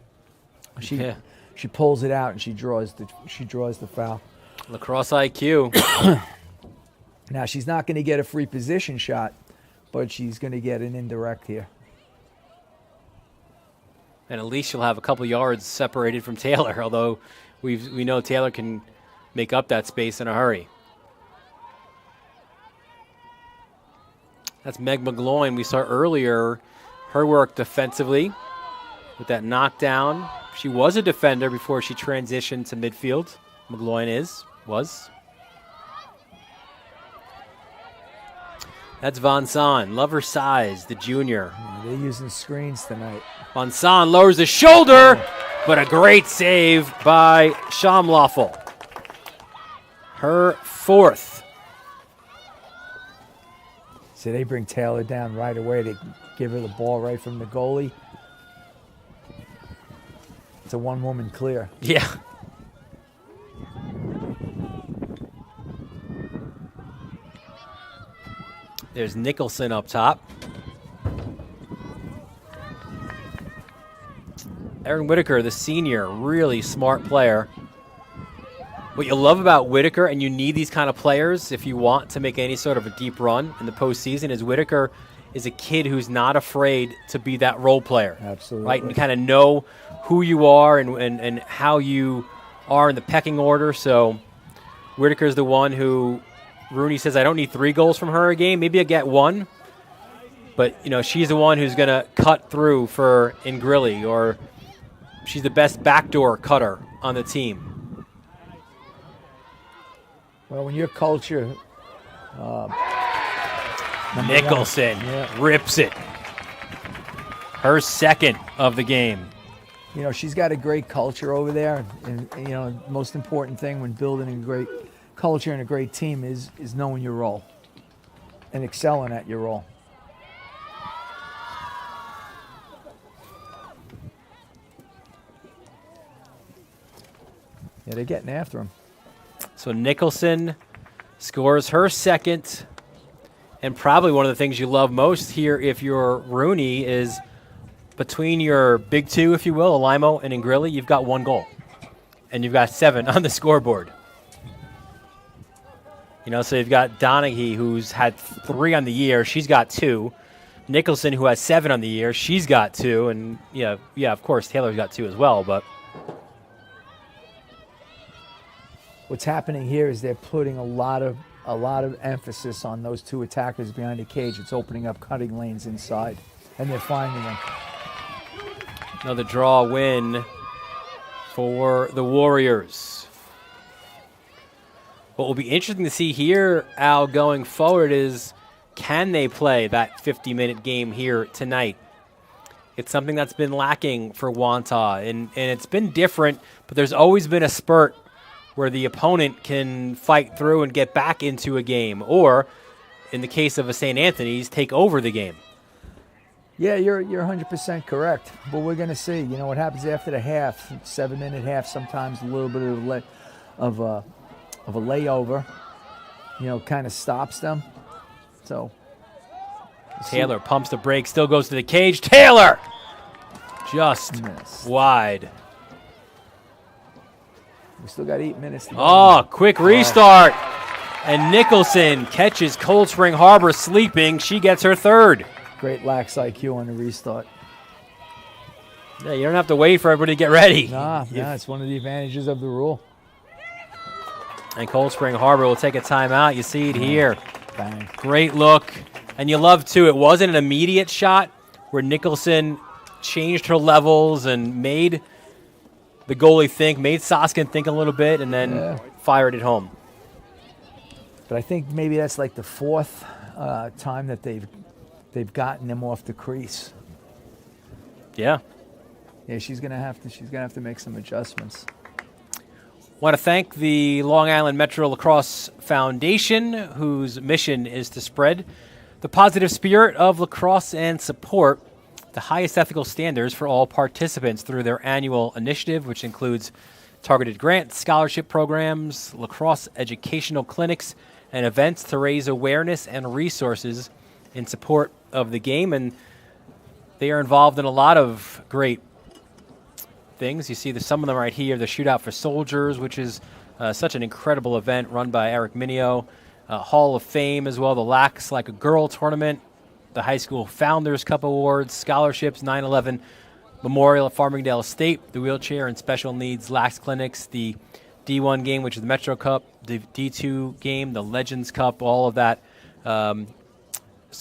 She pulls it out and she draws the foul. Lacrosse IQ. Now, she's not going to get a free position shot, but she's going to get an indirect here. And at least she'll have a couple yards separated from Taylor, although we know Taylor can make up that space in a hurry. That's Meg McGloin. We saw earlier her work defensively with that knockdown. She was a defender before she transitioned to midfield. McGloin was. That's Von Son. Love her size, the junior. Yeah, they're using screens tonight. Von Son lowers the shoulder, but a great save by Shamloffel. Her 4th. So they bring Taylor down right away. They give her the ball right from the goalie. It's a one-woman clear. Yeah. There's Nicholson up top. Erin Whitaker, the senior, really smart player. What you love about Whitaker, and you need these kind of players if you want to make any sort of a deep run in the postseason, is Whitaker is a kid who's not afraid to be that role player. Absolutely. Right? And kind of know who you are and how you are in the pecking order. So Whitaker's the one who Rooney says, I don't need 3 goals from her a game. Maybe I get 1. But, she's the one who's going to cut through for Ingrilli, or she's the best backdoor cutter on the team. Well, when your culture... Nicholson rips it. Her 2nd of the game. She's got a great culture over there. And most important thing when building a great culture and a great team is knowing your role and excelling at your role. Yeah, they're getting after him. So Nicholson scores her 2nd. And probably one of the things you love most here, if you're Rooney, is between your big 2, if you will, Alimo and Ingrilli, you've got 1 goal. And you've got 7 on the scoreboard. So you've got Donaghy, who's had 3 on the year. She's got 2. Nicholson, who has 7 on the year. She's got 2. And, yeah, of course, Taylor's got 2 as well. But what's happening here is they're putting a lot of emphasis on those 2 attackers behind the cage. It's opening up cutting lanes inside, and they're finding them. Another draw win for the Warriors. What will be interesting to see here, Al, going forward is, can they play that 50-minute game here tonight? It's something that's been lacking for Wantagh, and it's been different, but there's always been a spurt where the opponent can fight through and get back into a game, or, in the case of a St. Anthony's, take over the game. Yeah, you're 100% correct. But we're going to see. What happens after the half, 7-minute half, sometimes a little bit of of a layover, kind of stops them. So Taylor pumps the brake, still goes to the cage. Taylor just missed. wide. We still got 8 minutes to go. Oh, quick restart. And Nicholson catches Cold Spring Harbor sleeping. She gets her third. Great lax IQ on the restart. Yeah, you don't have to wait for everybody to get ready. Nah, it's one of the advantages of the rule. And Cold Spring Harbor will take a timeout. You see it here. Bang. Great look. And you love, too, it wasn't an immediate shot where Nicholson changed her levels and made the goalie think, made Soskin think a little bit, and then fired it home. But I think maybe that's like the fourth time that they've gotten them off the crease. Yeah. Yeah, she's gonna have to make some adjustments. Want to thank the Long Island Metro Lacrosse Foundation, whose mission is to spread the positive spirit of lacrosse and support the highest ethical standards for all participants through their annual initiative, which includes targeted grants, scholarship programs, lacrosse educational clinics, and events to raise awareness and resources in support of the game. And they are involved in a lot of great things. You see some of them right here. The Shootout for Soldiers, which is such an incredible event run by Eric Minio. Hall of Fame as well, the Lax Like a Girl tournament, the High School Founders Cup Awards, scholarships, 9/11 Memorial at Farmingdale State, the Wheelchair and Special Needs Lax Clinics, the D1 game, which is the Metro Cup, the D2 game, the Legends Cup, all of that.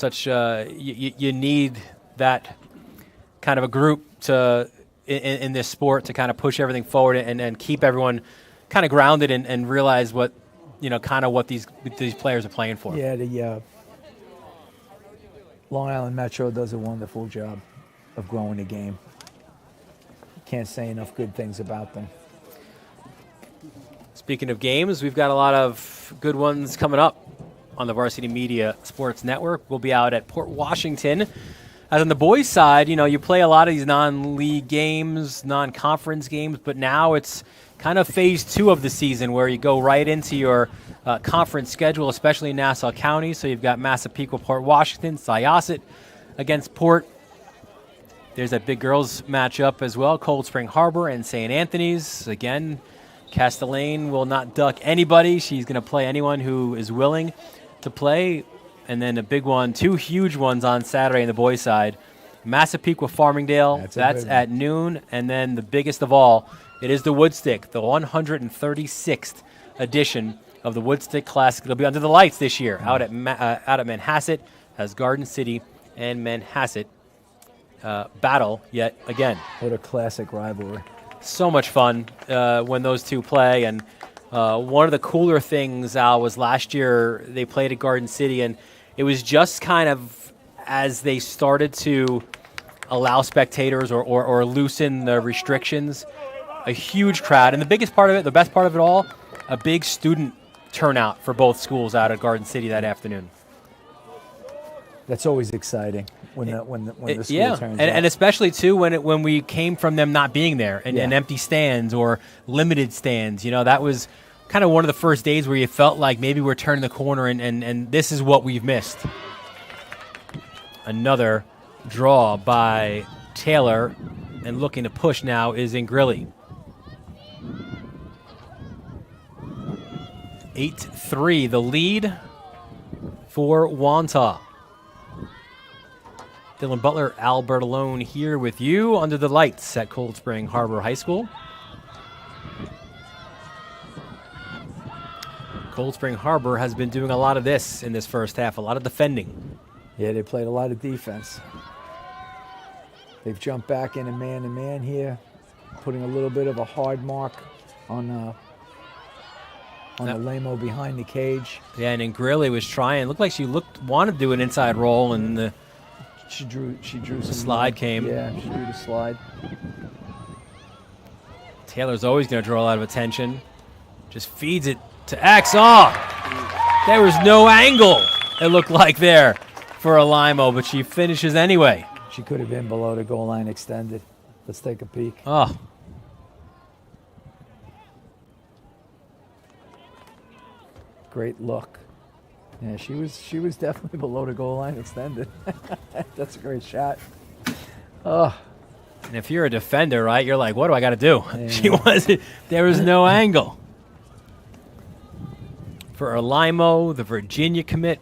You need that kind of a group to in this sport to kind of push everything forward and keep everyone kind of grounded and realize what what these players are playing for. Yeah, the Long Island Metro does a wonderful job of growing the game. Can't say enough good things about them. Speaking of games, we've got a lot of good ones coming up on the Varsity Media Sports Network. We'll be out at Port Washington. As on the boys' side, you play a lot of these non-league games, non-conference games, but now it's kind of phase 2 of the season where you go right into your conference schedule, especially in Nassau County. So you've got Massapequa, Port Washington, Syosset against Port. There's that big girls matchup as well, Cold Spring Harbor and St. Anthony's. Again, Castellane will not duck anybody. She's going to play anyone who is willing to play. And then a big one, 2 huge ones on Saturday on the boys' side. Massapequa, Farmingdale, that's at noon. And then the biggest of all, it is the Woodstick, the 136th edition of the Woodstick Classic. It'll be under the lights this year out at Manhasset as Garden City and Manhasset battle yet again. What a classic rivalry. So much fun when those two play. And one of the cooler things, Al, was last year they played at Garden City, and it was just kind of as they started to allow spectators or loosen the restrictions, a huge crowd. And the biggest part of it, the best part of it all, a big student turnout for both schools out at Garden City that afternoon. That's always exciting when the school turns out. And especially too when we came from them not being there and empty stands or limited stands. That was kind of one of the first days where you felt like maybe we're turning the corner and this is what we've missed. Another draw by Taylor, and looking to push now is Ingrilli. 8-3 the lead for Wantagh. Dylan Butler, Al Bertolone here with you under the lights at Cold Spring Harbor High School. Cold Spring Harbor has been doing a lot of this in this first half, a lot of defending. Yeah, they played a lot of defense. They've jumped back in a man-to-man here, putting a little bit of a hard mark on the lame-o behind the cage. Yeah, and Ingrilli was trying. Looked like she wanted to do an inside roll, and the She drew some slide came. Yeah, she drew the slide. Taylor's always going to draw a lot of attention. Just feeds it to Axon. There was no angle, it looked like there for a limo, but she finishes anyway. She could have been below the goal line extended. Let's take a peek. Oh. Great look. Yeah, she was definitely below the goal line extended. That's a great shot. Oh. And if you're a defender, right, you're like, what do I got to do? Yeah. There was no angle. For Alimo, the Virginia commit,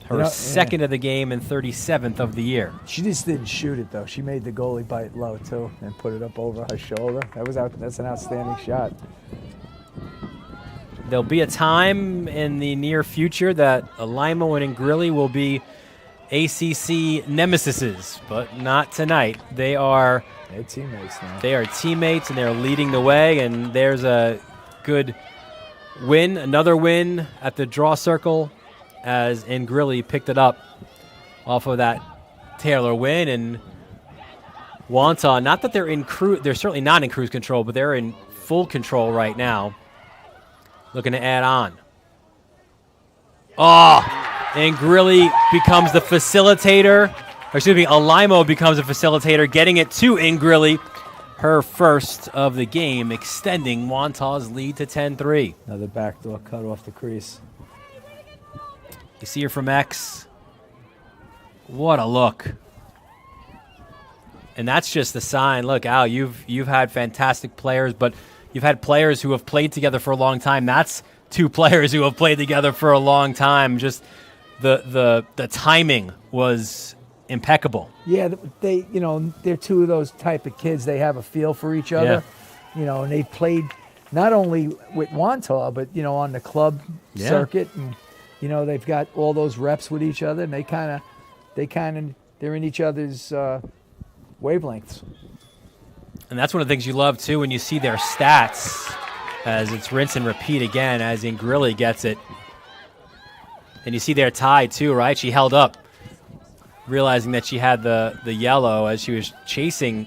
her second of the game and 37th of the year. She just didn't shoot it, though. She made the goalie bite low, too, and put it up over her shoulder. That's an outstanding shot. There'll be a time in the near future that Alimo and Ingrilli will be ACC nemesises, but not tonight. They're teammates now. They are teammates, and they're leading the way, and there's a good win, another win at the draw circle as Ingrilli picked it up off of that Taylor win. And Wantagh, not that they're certainly not in cruise control, but they're in full control right now, looking to add on. Ingrilli becomes the facilitator. Alimo becomes a facilitator, getting it to Ingrilli, her first of the game, extending Wantagh's lead to 10-3. Another backdoor cut off the crease. You see her from X. What a look. And that's just the sign. Look, Al, you've had fantastic players, but you've had players who have played together for a long time. That's two players who have played together for a long time. Just the timing was impeccable. Yeah, they're two of those type of kids. They have a feel for each other, and they've played not only with Wantagh, but on the club circuit, and they've got all those reps with each other, and they're in each other's wavelengths. And that's one of the things you love too when you see their stats, as it's rinse and repeat again as Ingrilli gets it. And you see their tie too, right? She held up, realizing that she had the yellow as she was chasing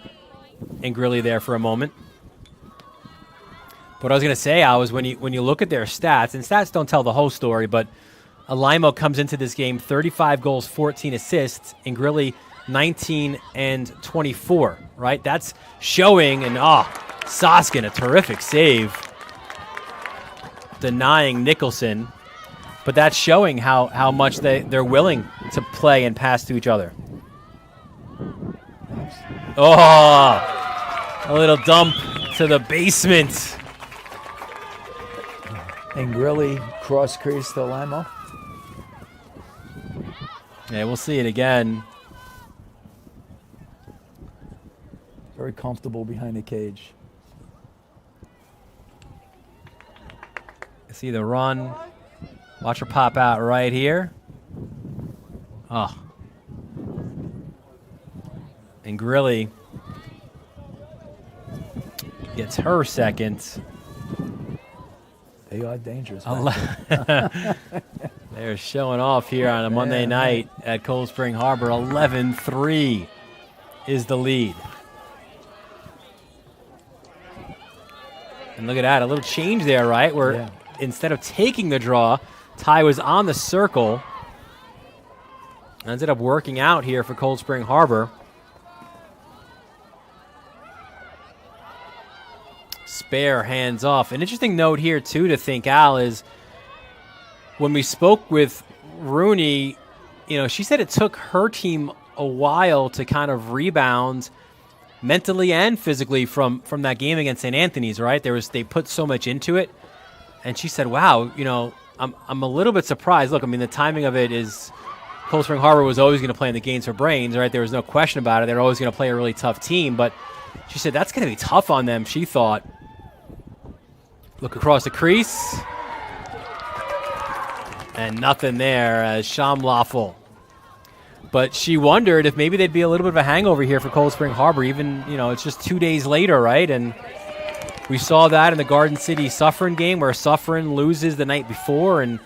Ingrilli there for a moment. But what I was going to say, Al, was when you look at their stats, and stats don't tell the whole story, but Alimo comes into this game 35 goals, 14 assists. Ingrilli 19 and 24, right? That's showing, and Soskin, a terrific save, denying Nicholson. But that's showing how much they're willing to play and pass to each other. A little dump to the basement. Ingrilli cross crease to Alimo. Yeah, we'll see it again. Very comfortable behind the cage. You see the run. Watch her pop out right here. Ingrilli gets her second. They are dangerous. They're showing off here on a Monday night at Cold Spring Harbor. 11-3 is the lead. And look at that, a little change there, right? Where instead of taking the draw, Ty was on the circle. Ended up working out here for Cold Spring Harbor. Spare hands off. An interesting note here, too, to think, Al, is when we spoke with Rooney, she said it took her team a while to kind of rebound mentally and physically from that game against St. Anthony's, right? They put so much into it. And she said, wow, I'm a little bit surprised. Look, the timing of it is Cold Spring Harbor was always going to play in the games for brains, right? There was no question about it. They're always going to play a really tough team. But she said that's going to be tough on them, she thought. Look across the crease. And nothing there as Shamloffel. But she wondered if maybe they'd be a little bit of a hangover here for Cold Spring Harbor. Even, it's just 2 days later, right? And we saw that in the Garden City Suffern game where Suffern loses the night before. And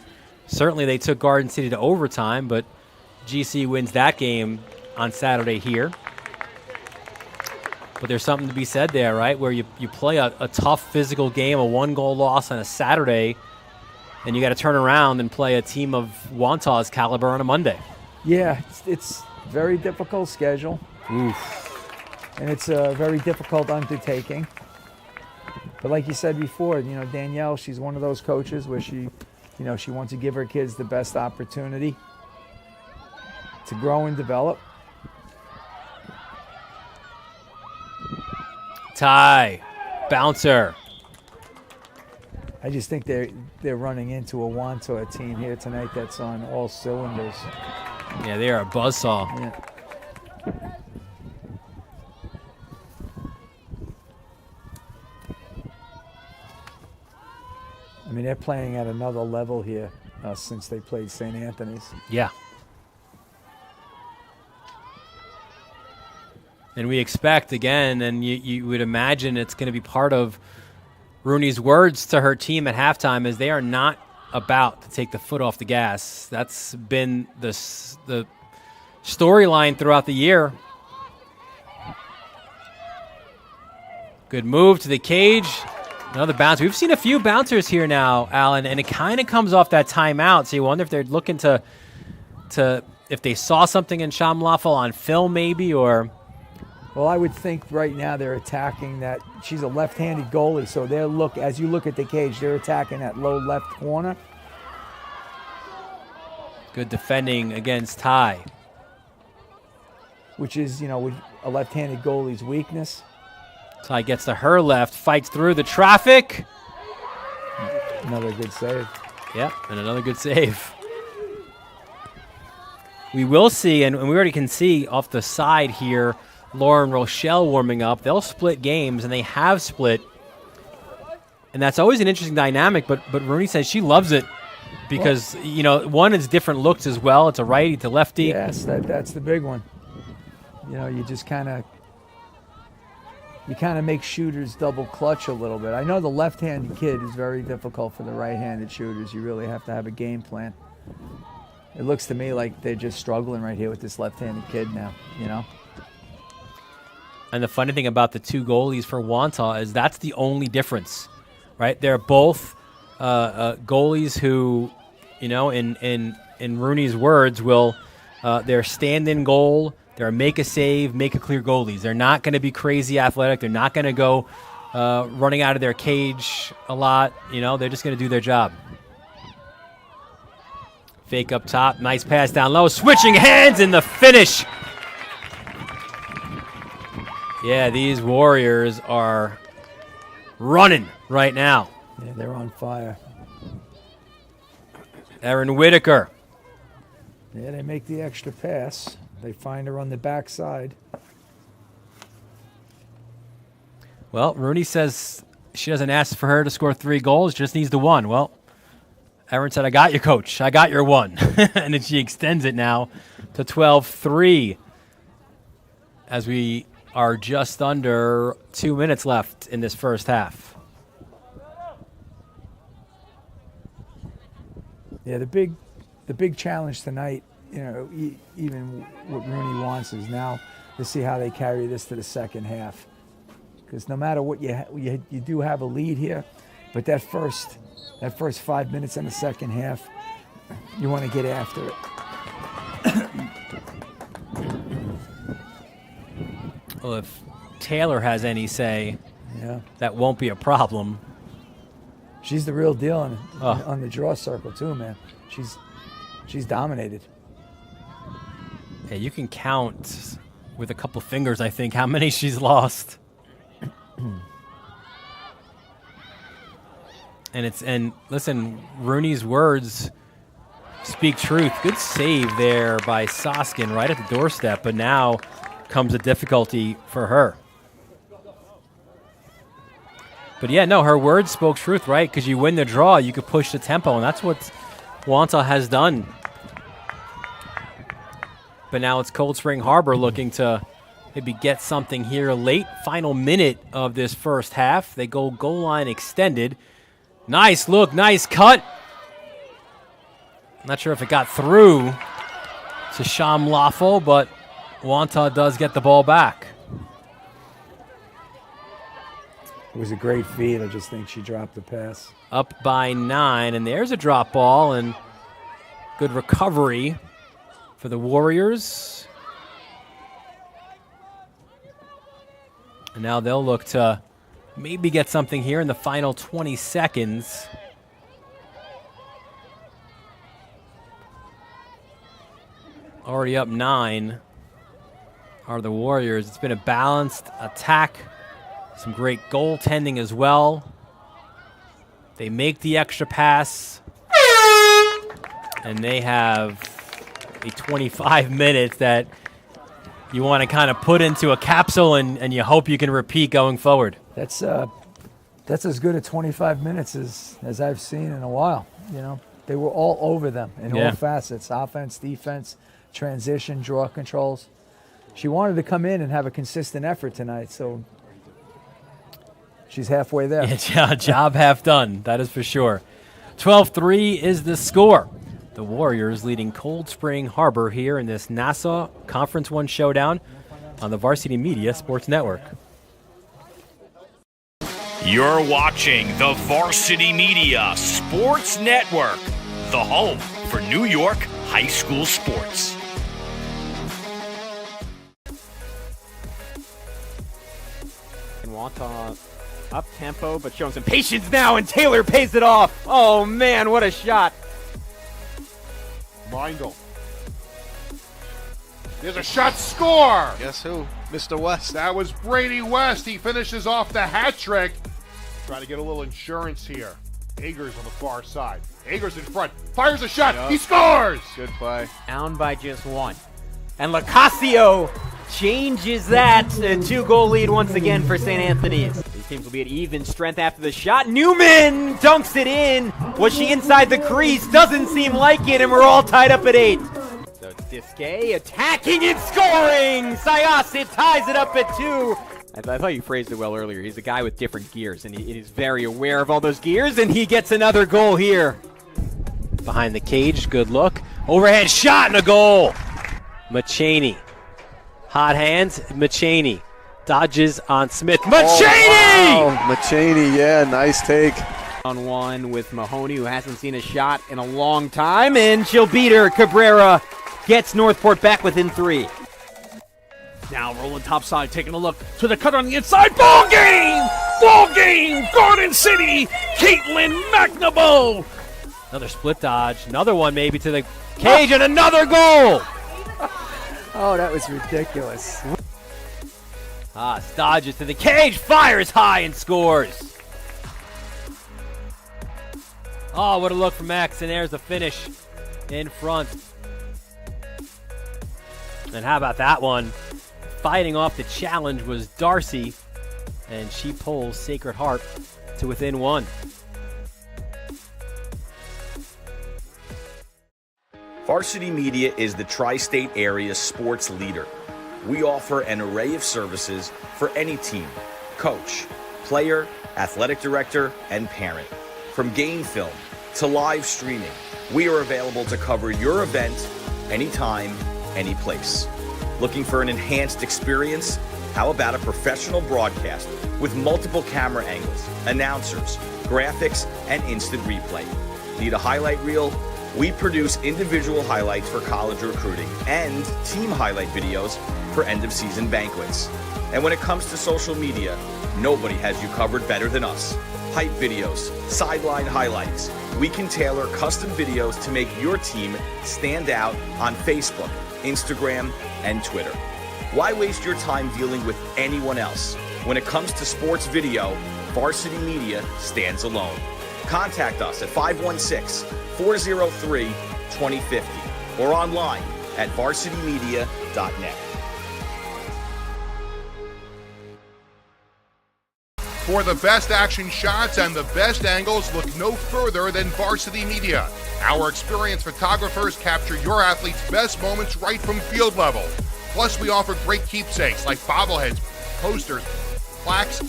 certainly they took Garden City to overtime. But GC wins that game on Saturday here. But there's something to be said there, right? Where you play a tough physical game, a 1-goal loss on a Saturday, and you got to turn around and play a team of Wantagh's caliber on a Monday. Yeah, it's very difficult schedule. Oof. And it's a very difficult undertaking. But like you said before, Danielle, she's one of those coaches where she You know, she wants to give her kids the best opportunity to grow and develop. Tie, bouncer. I just think they're running into a Wantagh team here tonight that's on all cylinders. Yeah, they are a buzzsaw. Yeah. I mean, they're playing at another level here since they played St. Anthony's. Yeah. And we expect, again, and you would imagine it's going to be part of Rooney's words to her team at halftime, is they are not about to take the foot off the gas. That's been the storyline throughout the year. Good move to the cage. Another bounce. We've seen a few bouncers here now, Alan, and it kind of comes off that timeout. So you wonder if they're looking to if they saw something in Shamlafel on film maybe, or... Well, I would think right now they're attacking that. She's a left-handed goalie, so as you look at the cage, they're attacking that low left corner. Good defending against Ty. Which is, you know, a left-handed goalie's weakness. Ty gets to her left, fights through the traffic. Another good save. Yeah, and another good save. We will see, and we already can see off the side here, Lauren Rochelle warming up. They'll split games, and they have split. And that's always an interesting dynamic, but Rooney says she loves it because, you know, one is different looks as well. It's a righty to lefty. Yes, that's the big one. You know, you just kind of make shooters double clutch a little bit. I know the left-handed kid is very difficult for the right-handed shooters. You really have to have a game plan. It looks to me like they're just struggling right here with this left-handed kid now, you know? And the funny thing about the two goalies for Wantagh is that's the only difference, right? They're both goalies who, you know, in Rooney's words, will they're stand-in goal, they're make a save, make a clear goalies. They're not going to be crazy athletic. They're not going to go running out of their cage a lot. You know, they're just going to do their job. Fake up top, nice pass down low, switching hands in the finish. Yeah, these Warriors are running right now. Yeah, they're on fire. Erin Whitaker. Yeah, they make the extra pass. They find her on the backside. Well, Rooney says she doesn't ask for her to score 3 goals, just needs the one. Well, Erin said, I got you, coach. I got your one. And then she extends it now to 12-3 as we are just under 2 minutes left in this first half. Yeah, the big challenge tonight, you know, even what Rooney wants is now to see how they carry this to the second half. Because no matter what you do have a lead here, but that first 5 minutes in the second half, you want to get after it. Well, if Taylor has any say, yeah, that won't be a problem. She's the real deal on the draw circle too, man. She's dominated. Yeah, you can count with a couple fingers, I think, how many she's lost. And listen, Rooney's words speak truth. Good save there by Soskin right at the doorstep, but now comes a difficulty for her. But yeah, no, her words spoke truth, right? Because you win the draw, you could push the tempo, and that's what Wantagh has done. But now it's Cold Spring Harbor looking to maybe get something here late. Final minute of this first half. They go goal line extended. Nice look, nice cut. Not sure if it got through to Shamlafel, but Wantagh does get the ball back. It was a great feed. I just think she dropped the pass. Up by 9, and there's a drop ball, and good recovery for the Warriors. And now they'll look to maybe get something here in the final 20 seconds. already up 9 are the Warriors. It's been a balanced attack, some great goaltending as well. They make the extra pass, and they have a 25 minutes that you want to kind of put into a capsule, and you hope you can repeat going forward. That's as good a 25 minutes as I've seen in a while. You know, they were all over them in all facets: offense, defense, transition, draw controls. She wanted to come in and have a consistent effort tonight, so she's halfway there. Yeah, job half done, that is for sure. 12-3 is the score. The Warriors leading Cold Spring Harbor here in this Nassau Conference 1 showdown on the Varsity Media Sports Network. You're watching the Varsity Media Sports Network, the home for New York high school sports. And Wantagh up tempo, but showing some patience now, and Taylor pays it off. Oh man, what a shot! Mindel. There's a shot, score! Guess who? Mr. West. That was Brady West. He finishes off the hat trick. Trying to get a little insurance here. Agers on the far side. Agers in front. Fires a shot. He scores! Good play. Down by just 1. And Lacasio changes that. A 2-goal lead once again for St. Anthony's. These teams will be at even strength after the shot. Newman dunks it in. Was she inside the crease? Doesn't seem like it, and we're all tied up at 8. So it's Diskay attacking and scoring! Sayase ties it up at 2. I thought you phrased it well earlier. He's a guy with different gears, and he's very aware of all those gears, and he gets another goal here. Behind the cage, good look. Overhead shot and a goal. McChaney. Hot hands, McChaney. Dodges on Smith. McChaney! Oh, wow. McChaney, yeah, nice take. On 1 with Mahoney, who hasn't seen a shot in a long time, and she'll beat her. Cabrera gets Northport back within 3. Now rolling topside, taking a look to the cutter on the inside. Ball game! Ball game! Garden City! Caitlin McNaboe! Another split dodge. Another one maybe to the cage, and another goal! Oh, that was ridiculous. Dodges to the cage, fires high and scores. Oh, what a look from Max, and there's the finish in front. And how about that one? Fighting off the challenge was Darcy, and she pulls Sacred Heart to within 1. Varsity Media is the tri-state area sports leader. We offer an array of services for any team, coach, player, athletic director, and parent. From game film to live streaming, we are available to cover your event anytime, any place. Looking for an enhanced experience? How about a professional broadcast with multiple camera angles, announcers, graphics, and instant replay? Need a highlight reel? We produce individual highlights for college recruiting and team highlight videos for end-of-season banquets. And when it comes to social media, nobody has you covered better than us. Hype videos, sideline highlights. We can tailor custom videos to make your team stand out on Facebook, Instagram, and Twitter. Why waste your time dealing with anyone else? When it comes to sports video, Varsity Media stands alone. Contact us at 516-403-2050 or online at varsitymedia.net. For the best action shots and the best angles, look no further than Varsity Media. Our experienced photographers capture your athletes' best moments right from field level. Plus, we offer great keepsakes like bobbleheads, posters, plaques,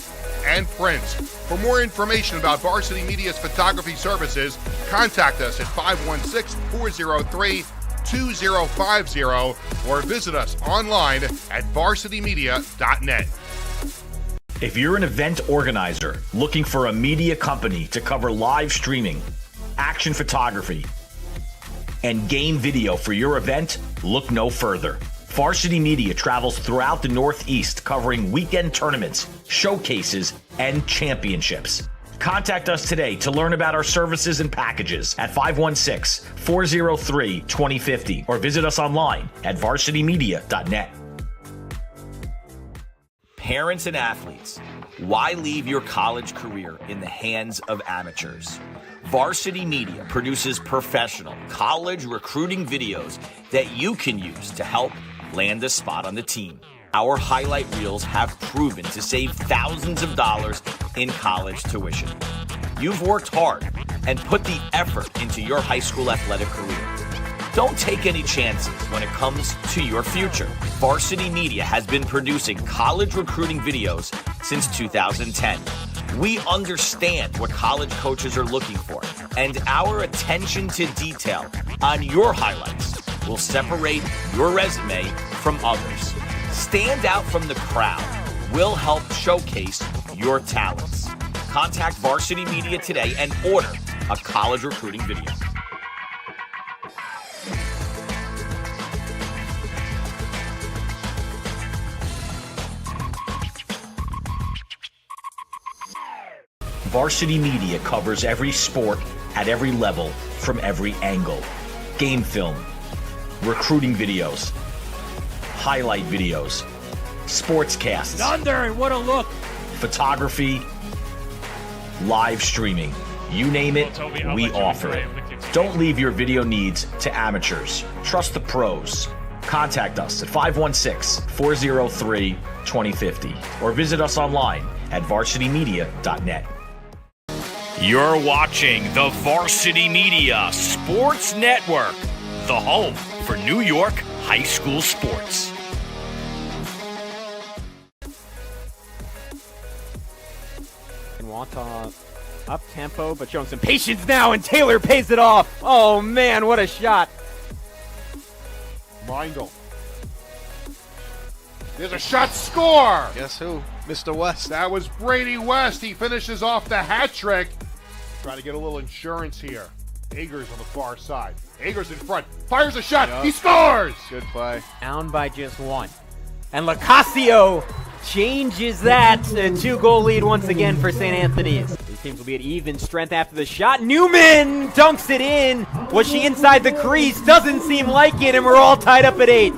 and prints. For more information about Varsity Media's photography services, contact us at 516-403-2050 or visit us online at varsitymedia.net. If you're an event organizer looking for a media company to cover live streaming, action photography, and game video for your event, look no further. Varsity Media travels throughout the Northeast covering weekend tournaments, showcases, and championships. Contact us today to learn about our services and packages at 516-403-2050 or visit us online at varsitymedia.net. Parents and athletes, why leave your college career in the hands of amateurs? Varsity Media produces professional college recruiting videos that you can use to help land a spot on the team. Our highlight reels have proven to save thousands of dollars in college tuition. You've worked hard and put the effort into your high school athletic career. Don't take any chances when it comes to your future. Varsity Media has been producing college recruiting videos since 2010. We understand what college coaches are looking for, and our attention to detail on your highlights will separate your resume from others. Stand out from the crowd. We'll help showcase your talents. Contact Varsity Media today and order a college recruiting video. Varsity Media covers every sport at every level from every angle. Game film, recruiting videos, highlight videos, SPORTSCAST, Under, and what a look. photography, live streaming. You name it, we offer it. Don't leave your video needs to amateurs. Trust the pros. Contact us at 516-403-2050 or visit us online at varsitymedia.net. You're watching the Varsity Media Sports Network, the home for New York high school sports. And Wantagh up tempo, but showing some patience now, and Taylor pays it off. Oh man, what a shot! Reindl. There's a shot, score! Guess who? Mr. West. That was Brady West. He finishes off the hat trick. Trying to get a little insurance here. Agers on the far side. Agers in front. Fires a shot. Yep. He scores! Good play. Down by just one. And Lacrosse changes that. A 2-goal lead once again for St. Anthony's. These teams will be at even strength after the shot. Newman dunks it in. Was she inside the crease? Doesn't seem like it, and we're all tied up at 8.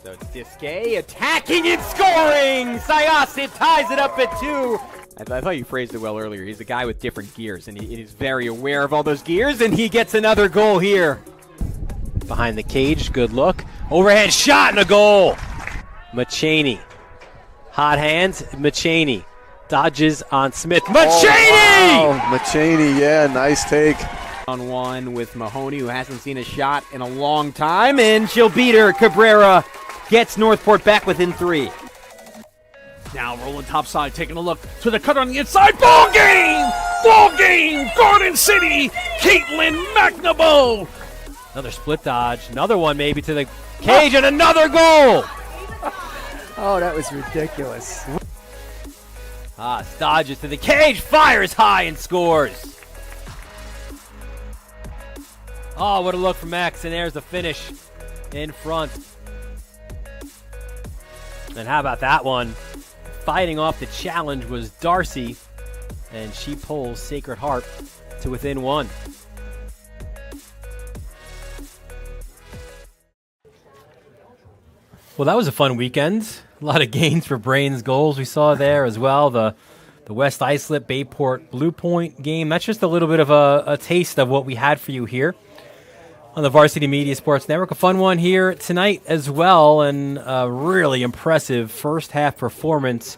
So it's Diskay attacking and scoring. Sayas ties it up at 2. I thought you phrased it well earlier. He's a guy with different gears, and he is very aware of all those gears, and he gets another goal here. Behind the cage, good look. Overhead shot and a goal. McChaney. Hot hands, McChaney. Dodges on Smith. McChaney! Oh, wow. McChaney, yeah, nice take. On one with Mahoney, who hasn't seen a shot in a long time, and she'll beat her. Cabrera gets Northport back within 3. Now rolling topside, taking a look to the cutter on the inside. Ball game! Ball game! Garden City! Caitlin McNaboe! Another split dodge. Another one maybe to the cage, and another goal! Oh, that was ridiculous. Dodges to the cage, fires high and scores. Oh, what a look from Max, and there's the finish in front. And how about that one? Fighting off the challenge was Darcy, and she pulls Sacred Heart to within 1. Well, that was a fun weekend. A lot of gains for Brains goals we saw there as well. The West Islip Bayport Blue Point game. That's just a little bit of a taste of what we had for you here on the Varsity Media Sports Network. A fun one here tonight as well, and a really impressive first half performance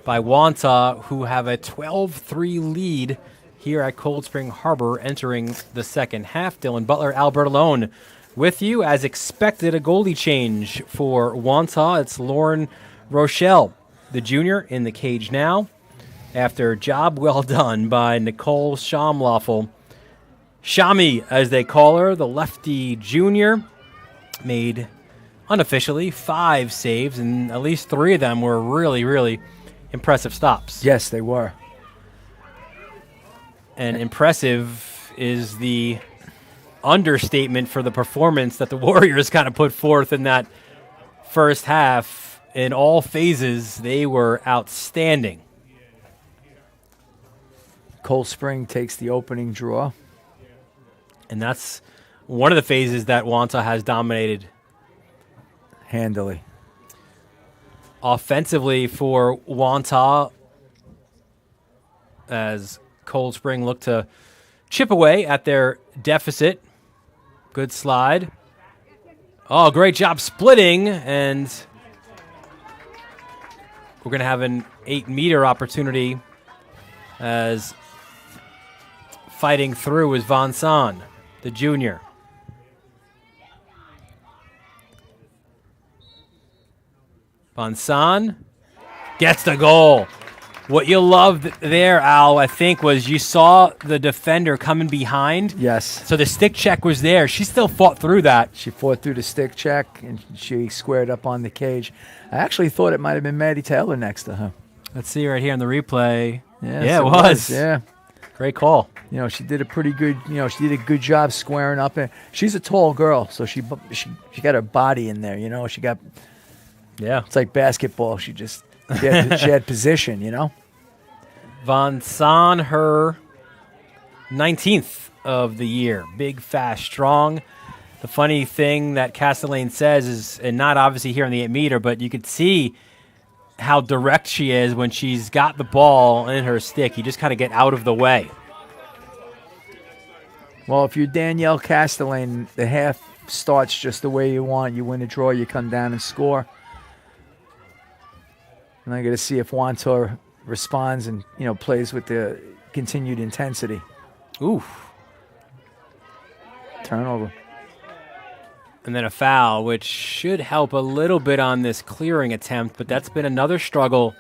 by Wantagh, who have a 12-3 lead here at Cold Spring Harbor entering the second half. Dylan Butler, Albert Alone with you. As expected, a goalie change for Wantagh. It's Lauren Rochelle, the junior, in the cage now, after job well done by Nicole Shamloffel. Shami, as they call her, the lefty junior, made unofficially 5 saves, and at least 3 of them were really, really impressive stops. Yes, they were. And impressive is the understatement for the performance that the Warriors kind of put forth in that first half. In all phases, they were outstanding. Cold Spring takes the opening draw. And that's one of the phases that Wantagh has dominated Handily. offensively for Wantagh, as Cold Spring look to chip away at their deficit. Good slide. Oh, great job splitting, and we're going to have an 8-meter opportunity as fighting through is Von San, the junior. Von San gets the goal. What you loved there, Al, I think, was you saw the defender coming behind. Yes. So the stick check was there. She still fought through that. She fought through the stick check, and she squared up on the cage. I actually thought it might have been Maddie Taylor next to her. Let's see right here in the replay. Yes, Yeah, it was. Yeah. Great call. You know, she did a pretty good, she did a good job squaring up. And she's a tall girl, so she got her body in there, She got, Yeah. it's like basketball. She had position, Von San, her 19th of the year. Big, fast, strong. The funny thing that Castellane says is, and not obviously here in the 8-meter, but you could see how direct she is when she's got the ball in her stick. You just kind of get out of the way. Well, if you're Danielle Castellane, the half starts just the way you want. You win a draw, you come down and score. And I got to see if Wantagh responds and, plays with the continued intensity. Ooh. Turnover. And then a foul, which should help a little bit on this clearing attempt, but that's been another struggle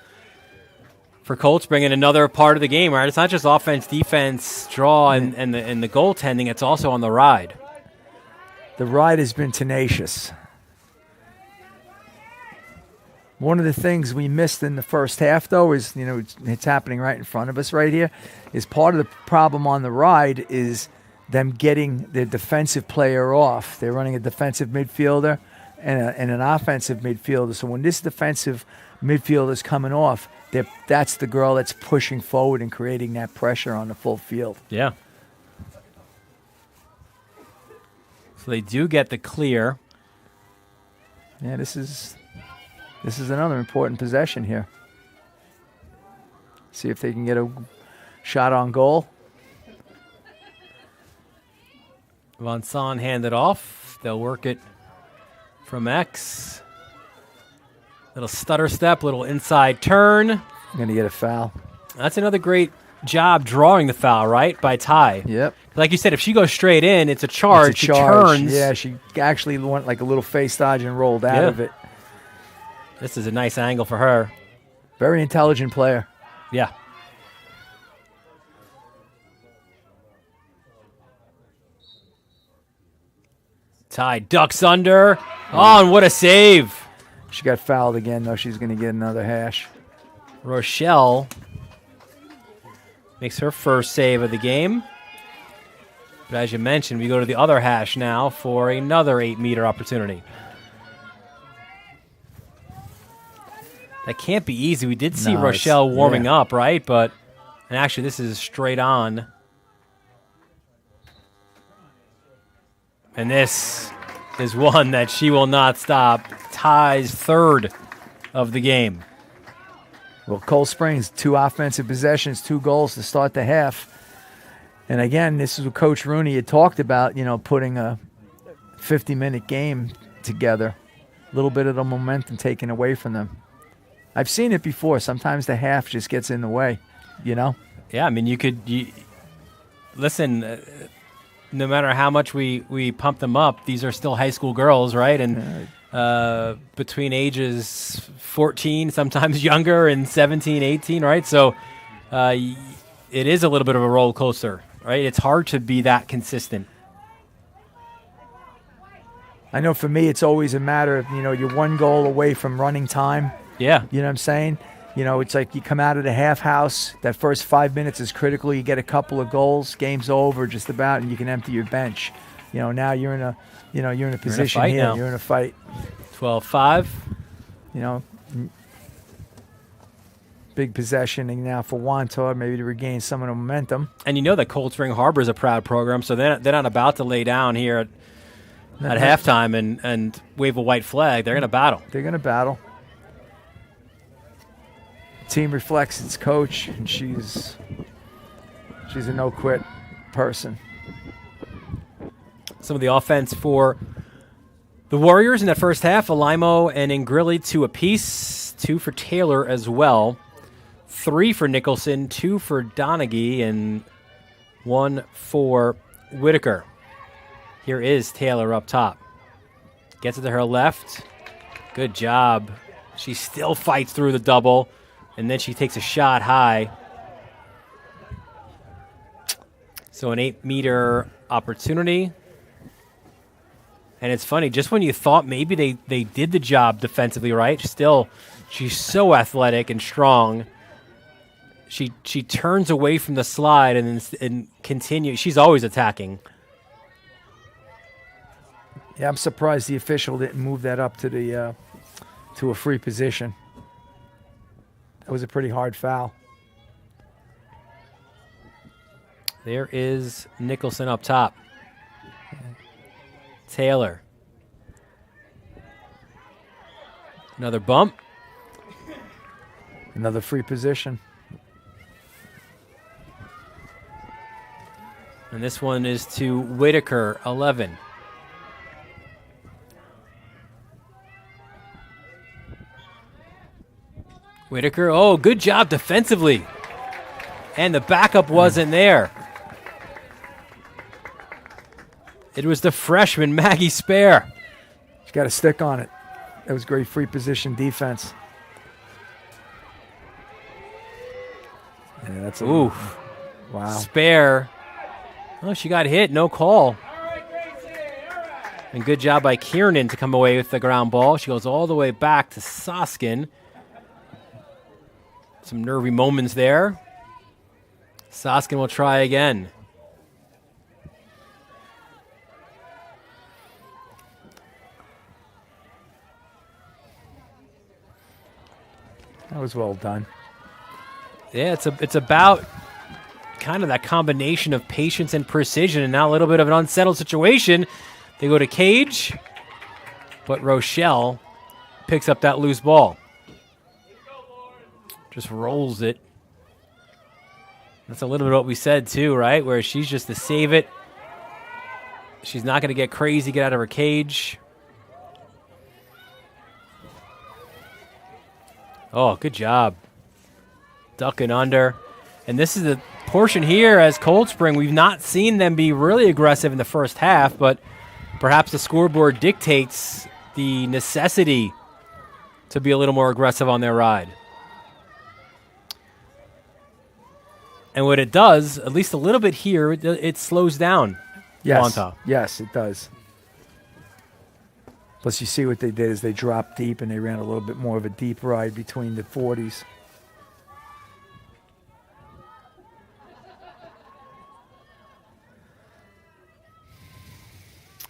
for Cold Spring in another part of the game, right? It's not just offense, defense, draw, and the goaltending. It's also on the ride. The ride has been tenacious. One of the things we missed in the first half, though, is, it's happening right in front of us right here, is part of the problem on the ride is them getting their defensive player off. They're running a defensive midfielder and an offensive midfielder. So when this defensive midfielder is coming off, that's the girl that's pushing forward and creating that pressure on the full field. Yeah. So they do get the clear. Yeah, this is another important possession here. See if they can get a shot on goal. Von San handed off. They'll work it from X. Little stutter step, little inside turn. Going to get a foul. That's another great job drawing the foul, right, by Ty. Yep. Like you said, if she goes straight in, it's a charge. It's a charge. She turns. Yeah, she actually went like a little face dodge and rolled out of it. This is a nice angle for her. Very intelligent player. Yeah. Ty ducks under. Oh, and what a save. She got fouled again, though. She's going to get another hash. Rochelle makes her first save of the game. But as you mentioned, we go to the other hash now for another 8-meter opportunity. That can't be easy. We did see Rochelle warming up, right? And actually, this is straight on. And this is one that she will not stop. Ty's third of the game. Well, Cold Springs, 2 offensive possessions, 2 goals to start the half. And again, this is what Coach Rooney had talked about, putting a 50-minute game together. A little bit of the momentum taken away from them. I've seen it before. Sometimes the half just gets in the way, Yeah, I mean, listen, no matter how much we pump them up, these are still high school girls, right? And between ages 14, sometimes younger, and 17, 18, right? So it is a little bit of a roller coaster, right? It's hard to be that consistent. I know for me, it's always a matter of, you're 1 goal away from running time. Yeah. You know what I'm saying? It's like you come out of the half house. That first 5 minutes is critical. You get a couple of goals, game's over just about, and you can empty your bench. Now you're in a position here. Now. You're in a fight. 12-5. Big possession now for Wantagh, maybe to regain some of the momentum. And you know that Cold Spring Harbor is a proud program, so they're not about to lay down here at halftime and wave a white flag. They're going to battle. They're going to battle. The team reflects its coach, and she's a no-quit person. Some of the offense for the Warriors in that first half, Alaimo and Ingrilli 2 apiece, 2 for Taylor as well. 3 for Nicholson, 2 for Donaghy, and 1 for Whitaker. Here is Taylor up top. Gets it to her left. Good job. She still fights through the double, and then she takes a shot high. So an 8-meter opportunity. And it's funny, just when you thought maybe they did the job defensively right, still, she's so athletic and strong. She turns away from the slide and continues. She's always attacking. Yeah, I'm surprised the official didn't move that up to the to a free position. That was a pretty hard foul. There is Nicholson up top. Taylor. Another bump. Another free position. And this one is to Whitaker, 11. Whitaker, oh, good job defensively. And the backup wasn't there. It was the freshman, Maggie Spare. She got a stick on it. That was great free position defense. Yeah, that's a oof. Wow. Spare. Oh, she got hit. No call. And good job by Kiernan to come away with the ground ball. She goes all the way back to Soskin. Some nervy moments there. Soskin will try again. That was well done. Yeah, it's about kind of that combination of patience and precision, and now a little bit of an unsettled situation. They go to Cage, but Rochelle picks up that loose ball. Just rolls it. That's a little bit what we said too, right? Where she's just to save it. She's not going to get crazy, get out of her cage. Oh, good job. Ducking under. And this is the portion here as Cold Spring. We've not seen them be really aggressive in the first half, but perhaps the scoreboard dictates the necessity to be a little more aggressive on their ride. And what it does, at least a little bit here, it slows down. Yes, Wantagh. yes, it does. Plus, you see what they did is they dropped deep and they ran a little bit more of a deep ride between the 40s.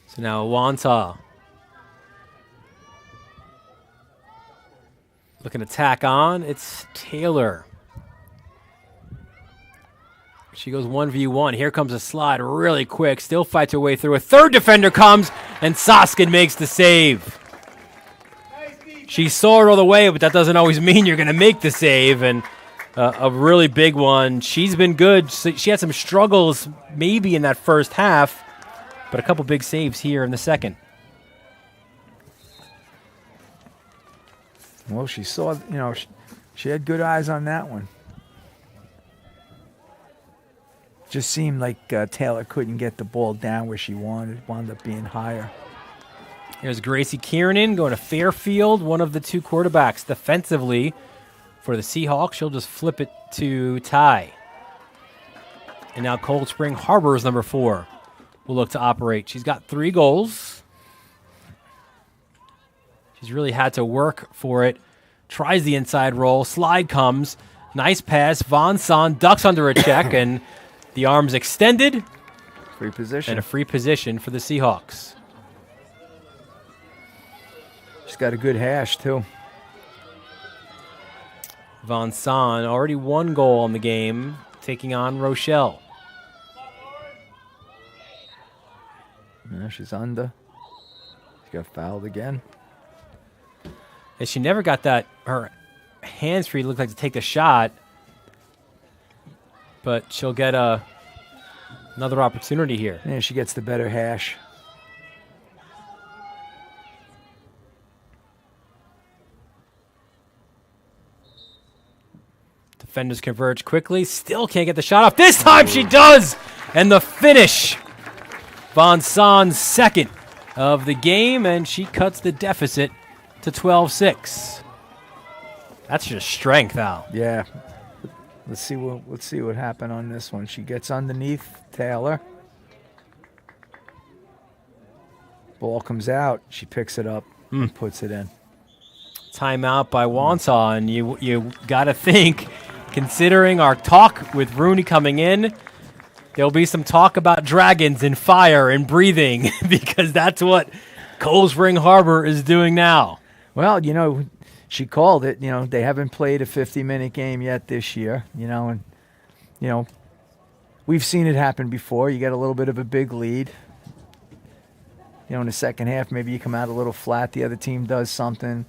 So now Wantagh looking to tack on. It's Taylor. She goes 1v1. Here comes a slide really quick. Still fights her way through. A third defender comes, and Soskin makes the save. She saw it all the way, but that doesn't always mean you're going to make the save. And a really big one. She's been good. She had some struggles maybe in that first half, but a couple big saves here in the second. Well, she saw, she had good eyes on that one. Just seemed like Taylor couldn't get the ball down where she wanted. Wound up being higher. Here's Gracie Kiernan going to Fairfield, one of the two quarterbacks defensively for the Seahawks. She'll just flip it to Ty. And now Cold Spring Harbor's number 4 will look to operate. She's got 3 goals. She's really had to work for it. Tries the inside roll. Slide comes. Nice pass. Von Son ducks under a check, and the arms extended. Free position. And a free position for the Seahawks. She's got a good hash, too. Von Son, already 1 goal on the game, taking on Rochelle. Yeah, she's under. She got fouled again. And she never got her hands free, looked like to take a shot. But she'll get another opportunity here. Yeah, she gets the better hash. Defenders converge quickly. Still can't get the shot off. This time she does! And the finish. Von Son's second of the game, and she cuts the deficit to 12-6. That's just strength, Al. Yeah. Let's see what happened on this one. She gets underneath Taylor. Ball comes out. She picks it up and puts it in. Timeout by Wantagh, and you got to think, considering our talk with Rooney coming in, there'll be some talk about dragons and fire and breathing because that's what Cold Spring Harbor is doing now. Well, she called it. They haven't played a 50-minute game yet this year, and, we've seen it happen before. You get a little bit of a big lead. In the second half, maybe you come out a little flat. The other team does something,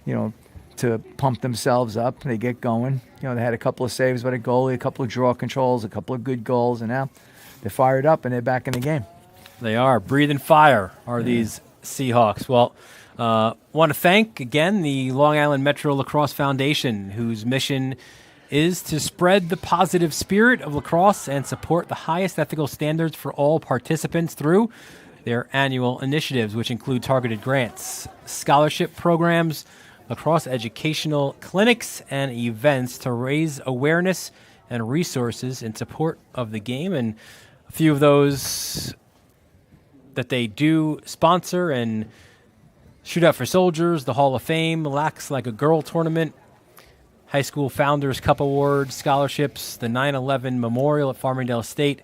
to pump themselves up. They get going. They had a couple of saves by the goalie, a couple of draw controls, a couple of good goals, and now they're fired up and they're back in the game. They are. Breathing fire are these Seahawks. Well, want to thank, again, the Long Island Metro Lacrosse Foundation, whose mission is to spread the positive spirit of lacrosse and support the highest ethical standards for all participants through their annual initiatives, which include targeted grants, scholarship programs, lacrosse educational clinics, and events to raise awareness and resources in support of the game. And a few of those that they do sponsor and Shootout for Soldiers, the Hall of Fame, Lax Like a Girl tournament, High School Founders Cup Award, scholarships, the 9/11 Memorial at Farmingdale State,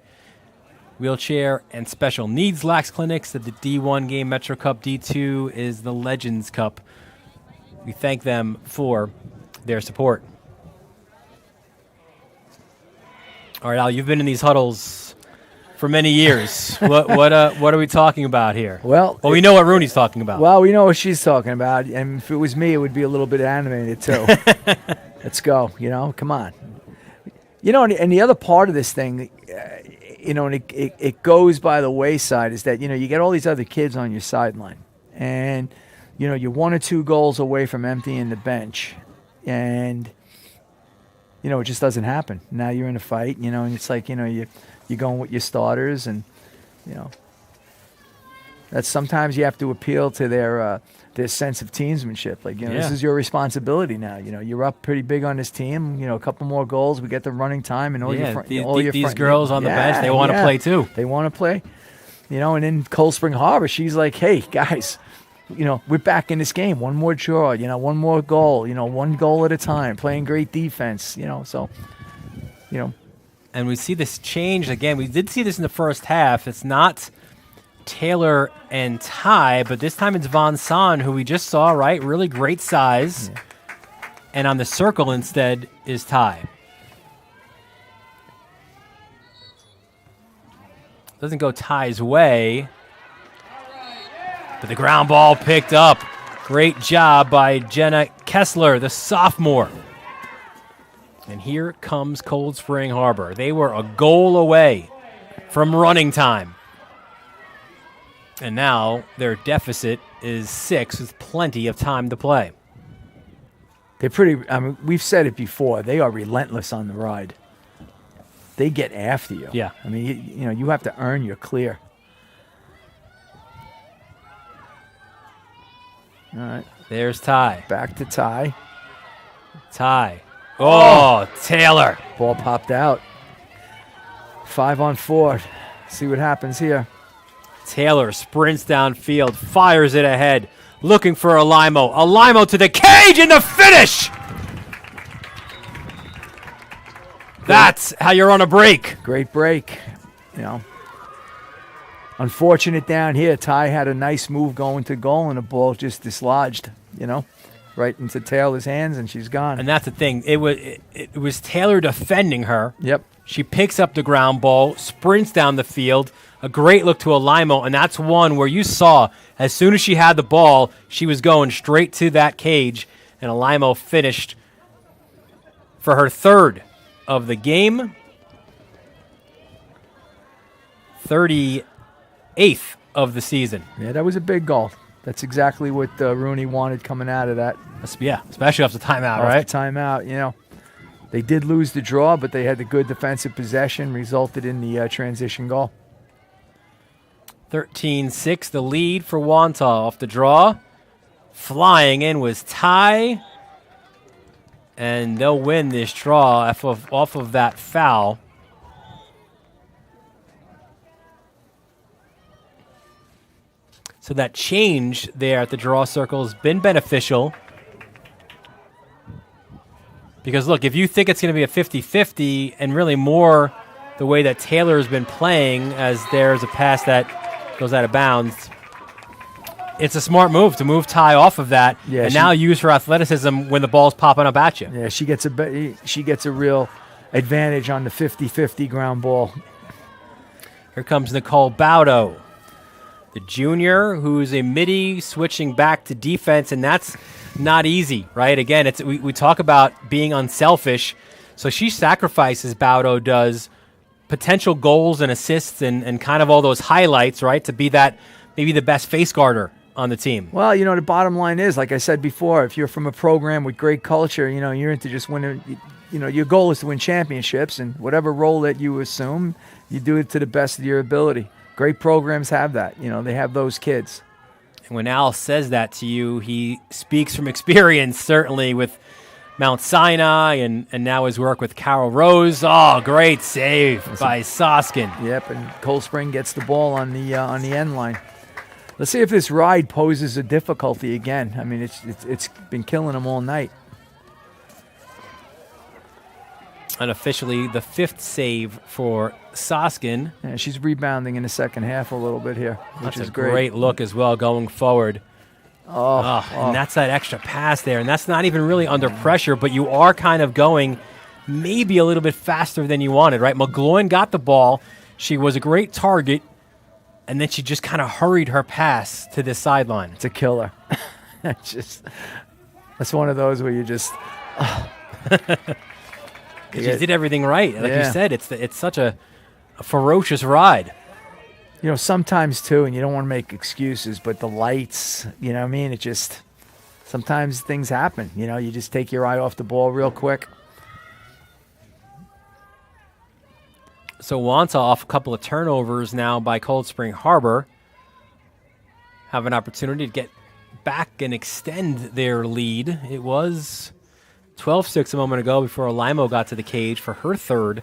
wheelchair and special needs lax clinics at the D1 game, Metro Cup. D2 is the Legends Cup. We thank them for their support. All right, Al, you've been in these huddles for many years. What are we talking about here? Well, we know what Rooney's talking about. Well, we know what she's talking about, and if it was me, it would be a little bit animated too. Let's go, come on. And the other part of this thing, and it goes by the wayside, is that, you get all these other kids on your sideline, and, you're 1 or 2 goals away from emptying the bench, and, it just doesn't happen. Now you're in a fight, and it's like, you're going with your starters, and, that sometimes you have to appeal to their sense of teamsmanship. Like, this is your responsibility now. You're up pretty big on this team. A couple more goals, we get the running time, and these girls on the bench, they want to play too. They want to play. And in Cold Spring Harbor, she's like, hey, guys, we're back in this game. One more draw, one more goal, 1 goal at a time, playing great defense, so. And we see this change again. We did see this in the first half. It's not Taylor and Ty, but this time it's Von Son, who we just saw, right? Really great size. Yeah. And on the circle instead is Ty. Doesn't go Ty's way. But the ground ball picked up. Great job by Jenna Kessler, the sophomore. And here comes Cold Spring Harbor. They were a goal away from running time. And now their deficit is 6 with plenty of time to play. We've said it before, they are relentless on the ride. They get after you. Yeah. You have to earn your clear. All right. There's Ty. Back to Ty. Ty. Oh, Taylor. Ball popped out. 5-on-4. See what happens here. Taylor sprints downfield, fires it ahead, looking for Alimo. Alimo to the cage and the finish! That's how you run a break. Great break. Unfortunate down here. Ty had a nice move going to goal, and the ball just dislodged, right into Taylor's hands, and she's gone. And that's the thing. It was Taylor defending her. Yep. She picks up the ground ball, sprints down the field. A great look to Alaimo, and that's one where you saw as soon as she had the ball, she was going straight to that cage, and Alaimo finished for her third of the game. 38th of the season. Yeah, that was a big goal. That's exactly what Rooney wanted coming out of that. Yeah, especially off the timeout, right? Off the timeout, you know. They did lose the draw, but they had the good defensive possession, resulted in the transition goal. 13-6, the lead for Wantagh off the draw. Flying in was Ty. And they'll win this draw off of that foul. So that change there at the draw circle has been beneficial. Because, look, if you think it's going to be a 50-50 and really more the way that Taylor has been playing as there's a pass that goes out of bounds, it's a smart move to move Ty off of that and now use her athleticism when the ball's popping up at you. Yeah, she gets a real advantage on the 50-50 ground ball. Here comes Nicole Baudo, the junior, who's a midi switching back to defense, and that's not easy, right? Again, we talk about being unselfish, so she sacrifices, Baudo does, potential goals and assists and kind of all those highlights, right, to be that maybe the best face guarder on the team. Well, you know, the bottom line is, like I said before, if you're from a program with great culture, you know, you're into just winning, you know, your goal is to win championships, and whatever role that you assume, you do it to the best of your ability. Great programs have that. You know, they have those kids. And when Al says that to you, he speaks from experience, certainly with Mount Sinai and now his work with Carol Rose. Oh, great save by Soskin. Yep, and Cold Spring gets the ball on the end line. Let's see if this ride poses a difficulty again. I mean, it's been killing them all night. Unofficially, the fifth save for Soskin. Yeah, she's rebounding in the second half a little bit here, which is great. Great look as well going forward. And that's that extra pass there, and that's not even really under pressure, but you are kind of going maybe a little bit faster than you wanted, right? McGloin got the ball. She was a great target, and then she just kind of hurried her pass to the sideline. It's a killer. That's one of those where you just... She did everything right. Like you said, it's such a ferocious ride. You know, sometimes, too, and you don't want to make excuses, but the lights, you know what I mean? It just, sometimes things happen. You know, you just take your eye off the ball real quick. So Wantagh off a couple of turnovers now by Cold Spring Harbor. Have an opportunity to get back and extend their lead. It was 12-6 a moment ago before Alaimo got to the cage for her third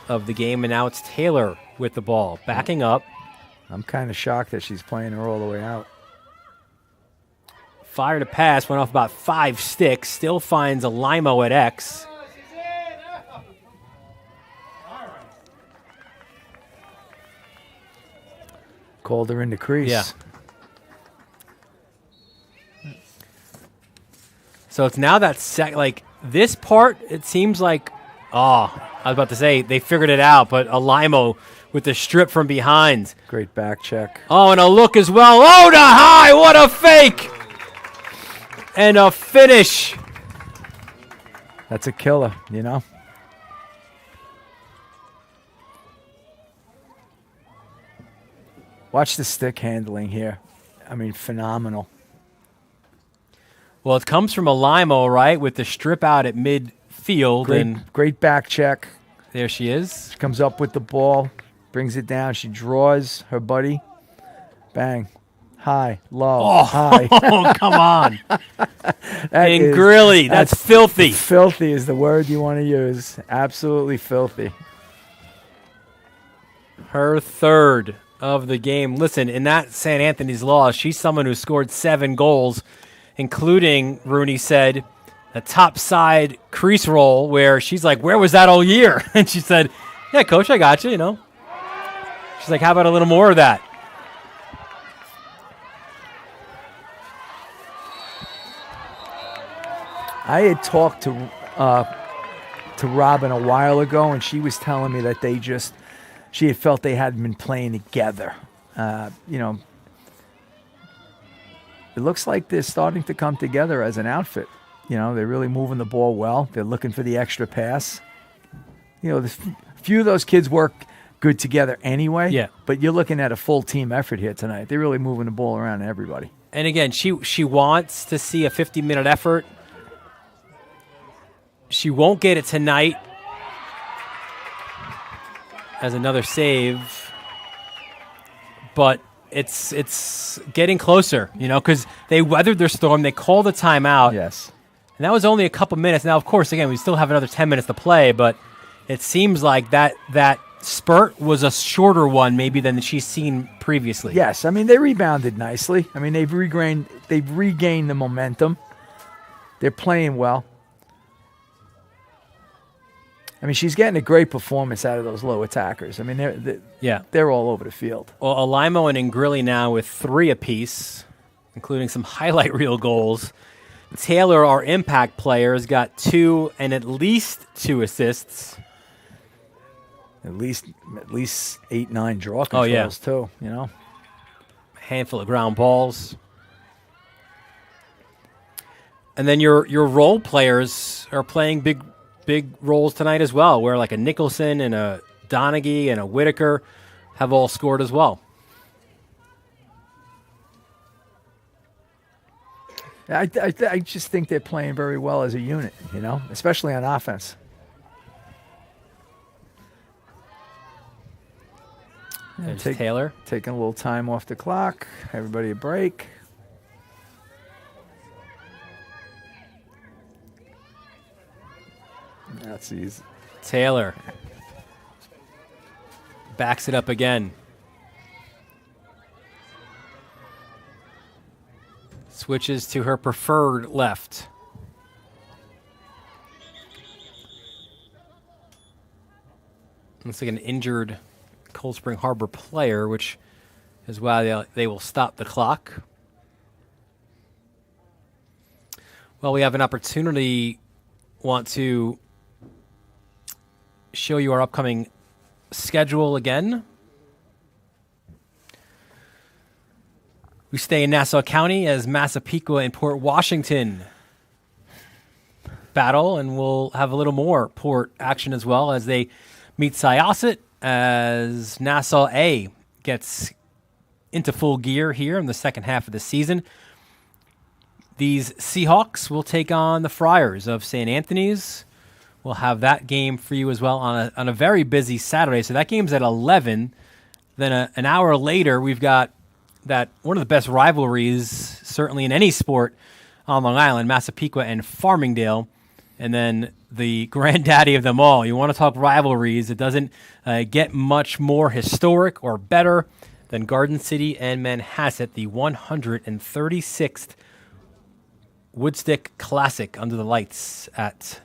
of the game, and now it's Taylor with the ball, backing up. I'm kind of shocked that she's playing her all the way out. Fired a pass, went off about 5 sticks, still finds Alaimo at X. Called her in the crease. Yeah. So it's now that this part, it seems like, I was about to say they figured it out, but Alaimo with the strip from behind. Great back check. Oh, and a look as well. Oh, to high, what a fake! And a finish. That's a killer, you know? Watch the stick handling here. I mean, phenomenal. Well, it comes from Alaimo, right, with the strip out at midfield. Great back check. There she is. She comes up with the ball, brings it down. She draws her buddy. Bang. High, low, high. Oh, come on. And Grilly, that's filthy. Filthy is the word you want to use. Absolutely filthy. Her third of the game. Listen, in that St. Anthony's loss, she's someone who scored 7 goals, including, Rooney said, a top side crease roll where she's like, where was that all year? And she said, yeah, coach, I got you, you know. She's like, how about a little more of that? I had talked to Robin a while ago, and she was telling me that she had felt they hadn't been playing together. It looks like they're starting to come together as an outfit. They're really moving the ball well. They're looking for the extra pass. A few of those kids work good together anyway. Yeah. But you're looking at a full team effort here tonight. They're really moving the ball around to everybody. And again, she wants to see a 50-minute effort. She won't get it tonight. As another save. But it's getting closer, because they weathered their storm. They called a timeout. Yes. And that was only a couple minutes. Now, of course, again, we still have another 10 minutes to play, but it seems like that spurt was a shorter one maybe than she's seen previously. Yes, they rebounded nicely. They've regained the momentum. They're playing well. She's getting a great performance out of those low attackers. They're all over the field. Well, Alaimo and Ingrilli now with 3 apiece, including some highlight reel goals. Taylor, our impact player, has got 2 and at least 2 assists. At least 8-9 draw controls too. A handful of ground balls. And then your role players are playing big roles tonight as well, where like a Nicholson and a Donaghy and a Whitaker have all scored as well. I just think they're playing very well as a unit, especially on offense. There's Taylor. Taking a little time off the clock. Everybody a break. That's easy. Taylor backs it up again. Switches to her preferred left. Looks like an injured Cold Spring Harbor player, which is why they will stop the clock. Well, we have an opportunity. Want to show you our upcoming schedule again. We stay in Nassau County as Massapequa and Port Washington battle, and we'll have a little more Port action as well as they meet Syosset as Nassau A gets into full gear here in the second half of the season. These Seahawks will take on the Friars of St. Anthony's. We'll have that game for you as well on a very busy Saturday. So that game's at 11. Then an hour later, we've got that one of the best rivalries, certainly in any sport on Long Island, Massapequa and Farmingdale. And then the granddaddy of them all. You want to talk rivalries. It doesn't get much more historic or better than Garden City and Manhasset, the 136th Woodstick Classic under the lights at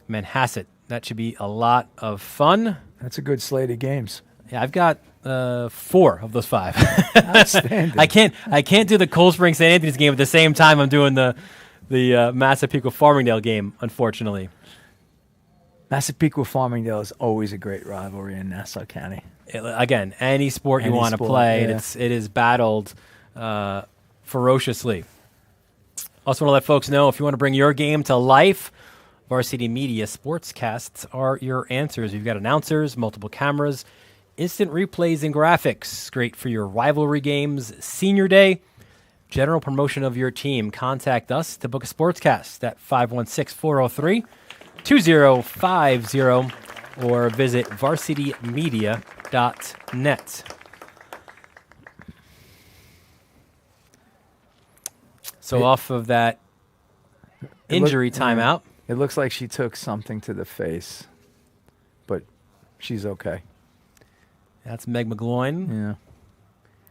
Manhasset. That should be a lot of fun. That's a good slate of games. Yeah, I've got 4 of those 5. Outstanding. I can't do the Cold Spring St. Anthony's game at the same time I'm doing the Massapequa Farmingdale game, unfortunately. Massapequa Farmingdale is always a great rivalry in Nassau County. Again, any sport you want to play, yeah. it is battled ferociously. Also want to let folks know, if you want to bring your game to life, Varsity Media Sportscasts are your answers. You've got announcers, multiple cameras, instant replays and graphics. Great for your rivalry games, senior day, general promotion of your team. Contact us to book a sportscast at 516-403-2050 or visit varsitymedia.net. So off of that injury timeout. It looks like she took something to the face, but she's okay. That's Meg McGloin. Yeah.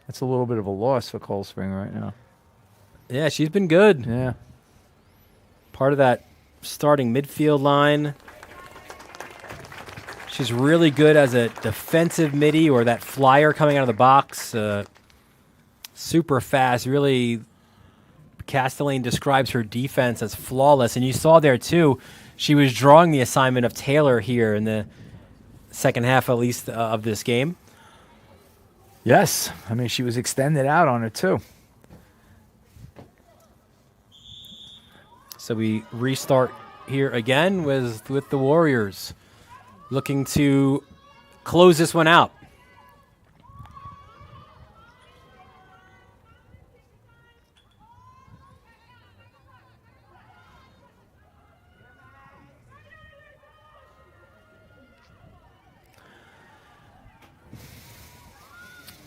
That's a little bit of a loss for Cold Spring right now. Yeah, she's been good. Yeah. Part of that starting midfield line. She's really good as a defensive midi or that flyer coming out of the box. Super fast, really Castellane describes her defense as flawless, and you saw there too, she was drawing the assignment of Taylor here in the second half, at least, of this game. Yes. I mean, she was extended out on her too. So we restart here again with the Warriors looking to close this one out.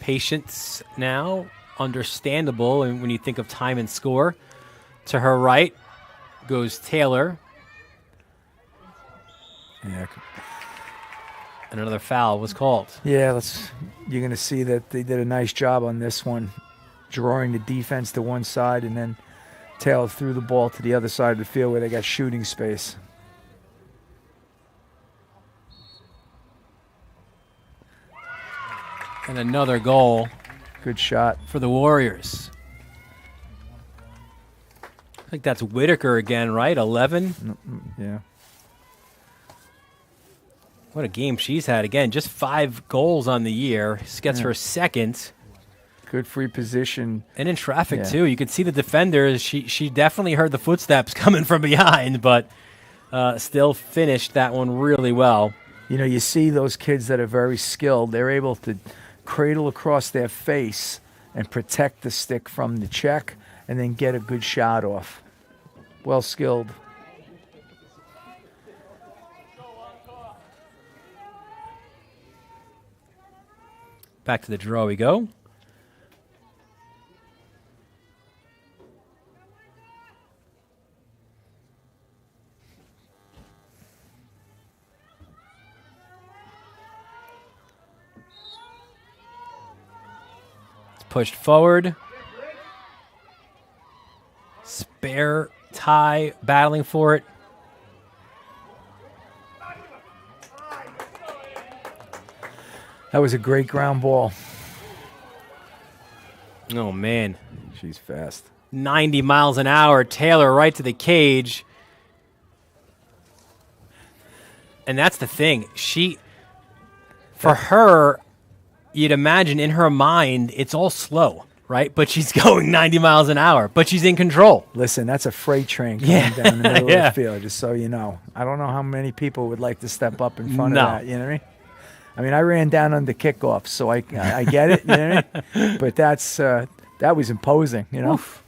Patience now, understandable, and when you think of time and score. To her right goes Taylor. Yeah. And another foul was called. Yeah, you're going to see that they did a nice job on this one, drawing the defense to one side, and then Taylor threw the ball to the other side of the field where they got shooting space. And another goal. Good shot. For the Warriors. I think that's Whitaker again, right? 11? Yeah. What a game she's had. Again, just 5 goals on the year. This gets her second. Good free position. And in traffic, too. You could see the defenders. She definitely heard the footsteps coming from behind, but still finished that one really well. You know, you see those kids that are very skilled. They're able to cradle across their face and protect the stick from the check and then get a good shot off. Well skilled. Back to the draw we go. It's pushed forward. Spare tie battling for it. That was a great ground ball. Oh, man. She's fast. 90 miles an hour. Taylor right to the cage. And that's the thing. For her, you'd imagine in her mind, it's all slow, right? But she's going 90 miles an hour, but she's in control. Listen, that's a freight train coming down the middle of the field, just so you know. I don't know how many people would like to step up in front of that, you know what I mean? I ran down on the kickoff, so I get it, you know what I mean? But that was imposing, you know? Oof.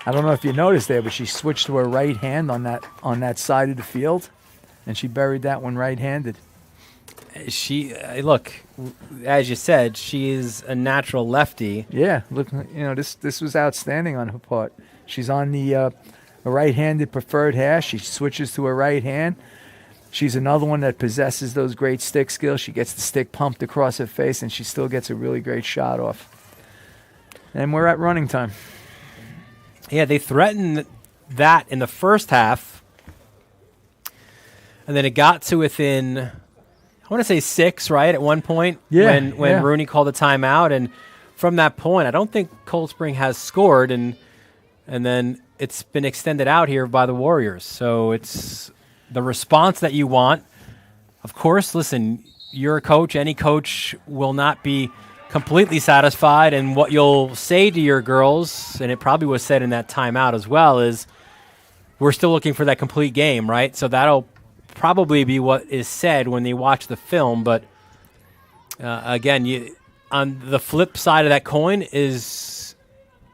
I don't know if you noticed there, but she switched to her right hand on that side of the field, and she buried that one right-handed. Look, as you said, she is a natural lefty. Yeah, look, this was outstanding on her part. She's on the right-handed preferred hash. She switches to her right hand. She's another one that possesses those great stick skills. She gets the stick pumped across her face, and she still gets a really great shot off. And we're at running time. Yeah, they threatened that in the first half, and then it got to within, I want to say 6, right, at one point when Rooney called a timeout. And from that point, I don't think Cold Spring has scored, and then it's been extended out here by the Warriors. So it's the response that you want. Of course, listen, you're a coach. Any coach will not be completely satisfied, and what you'll say to your girls, and it probably was said in that timeout as well, is we're still looking for that complete game, right? So that'll probably be what is said when they watch the film. But again, on the flip side of that coin is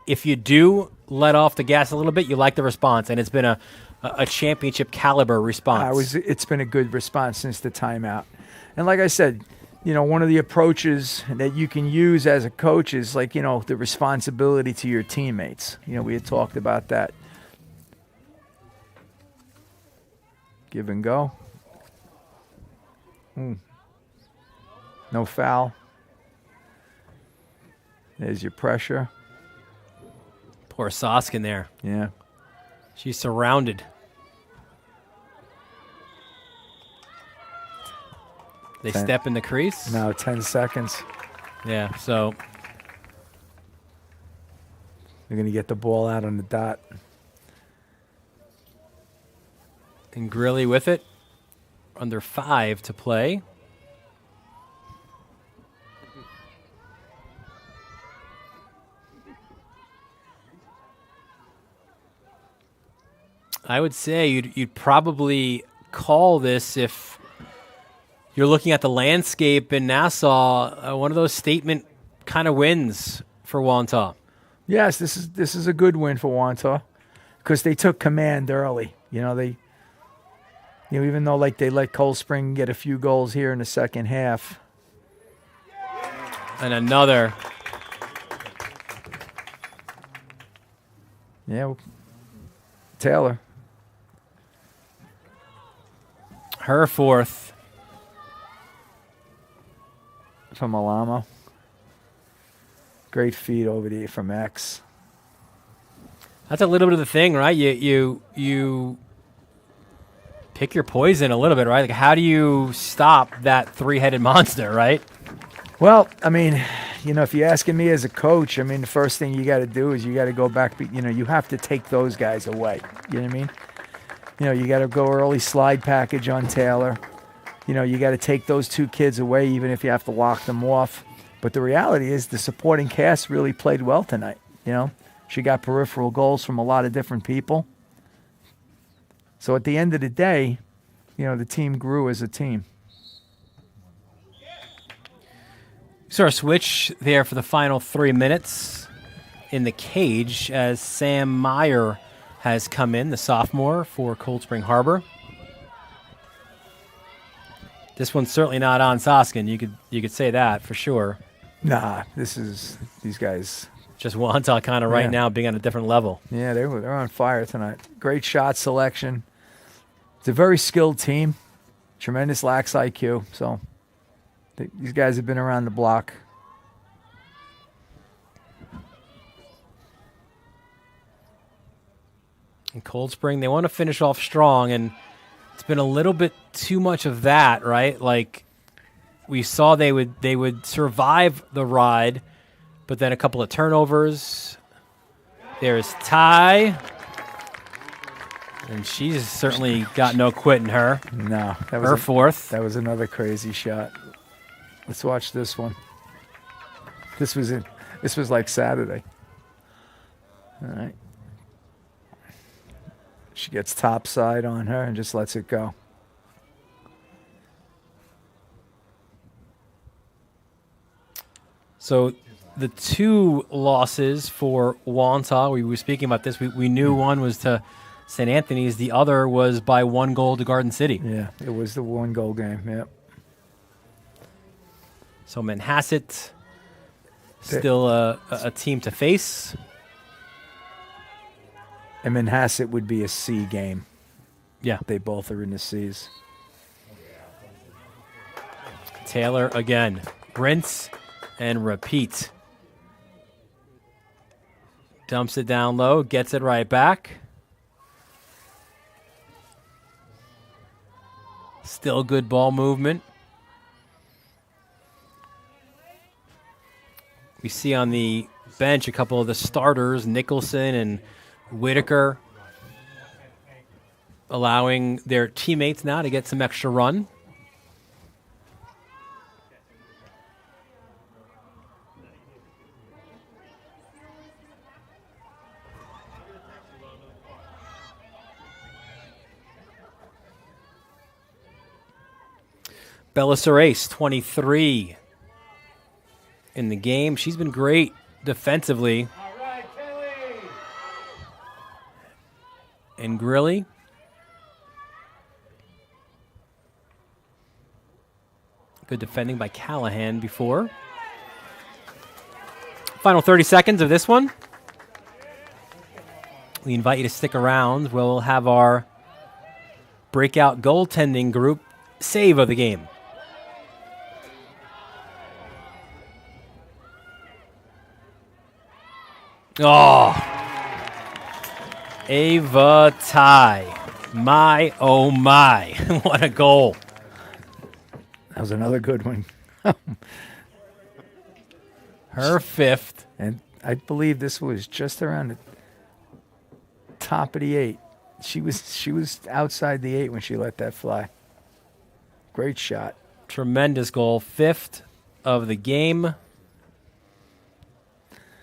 if you do let off the gas a little bit, you like the response, and it's been a championship caliber response. It's been a good response since the timeout. And like I said, one of the approaches that you can use as a coach is like, the responsibility to your teammates. We had talked about that. Give and go. No foul. There's your pressure. Poor Soskin there. Yeah. She's surrounded. They step in the crease. No, 10 seconds. Yeah, so They're going to get the ball out on the dot. and Grilly with it. Under 5 to play. I would say you'd probably call this, if you're looking at the landscape in Nassau, one of those statement kind of wins for Wantagh. Yes, this is a good win for Wantagh because they took command early. Even though they let Cold Spring get a few goals here in the second half. And another. Yeah, Taylor. Her 4th. From Alamo. Great feed over there from X. That's a little bit of the thing, right? You pick your poison a little bit, right? Like, how do you stop that 3-headed monster, right? Well, if you're asking me as a coach, the first thing you got to do is you got to go back. You have to take those guys away. You know what I mean? You got to go early slide package on Taylor. You got to take those 2 kids away, even if you have to lock them off. But the reality is the supporting cast really played well tonight. She got peripheral goals from a lot of different people. So at the end of the day, the team grew as a team. Sort of switch there for the final 3 minutes in the cage as Sam Meyer has come in, the sophomore for Cold Spring Harbor. This one's certainly not on Soskin. You could say that for sure. Nah, these guys. Just Wantagh kind of right now being on a different level. Yeah, they're on fire tonight. Great shot selection. It's a very skilled team. Tremendous lax IQ. So these guys have been around the block. And Cold Spring, they want to finish off strong, and it's been a little bit too much of that, right? Like, we saw they would survive the ride, but then a couple of turnovers. There's Ty, and she's certainly got no quit in her. No, that was her 4th. That was another crazy shot. Let's watch this one. This was like Saturday. All right. She gets topside on her and just lets it go. So the 2 losses for Wantagh, we were speaking about this. We knew one was to St. Anthony's. The other was by 1 goal to Garden City. Yeah, it was the 1-goal game, yep. So Manhasset, still a team to face. And Manhasset would be a C game. Yeah. They both are in the C's. Taylor again. Rinse and repeat. Dumps it down low, gets it right back. Still good ball movement. We see on the bench a couple of the starters, Nicholson and Whitaker, allowing their teammates now to get some extra run. Belisarace, 23 in the game. She's been great defensively. And Grilly. Good defending by Callahan before. Final 30 seconds of this one. We invite you to stick around. We'll have our breakout goaltending group save of the game. Oh, Ava Ty. My, oh my. What a goal. That was another good one. Her fifth. And I believe this was just around the top of the 8. She was outside the 8 when she let that fly. Great shot. Tremendous goal. 5th of the game.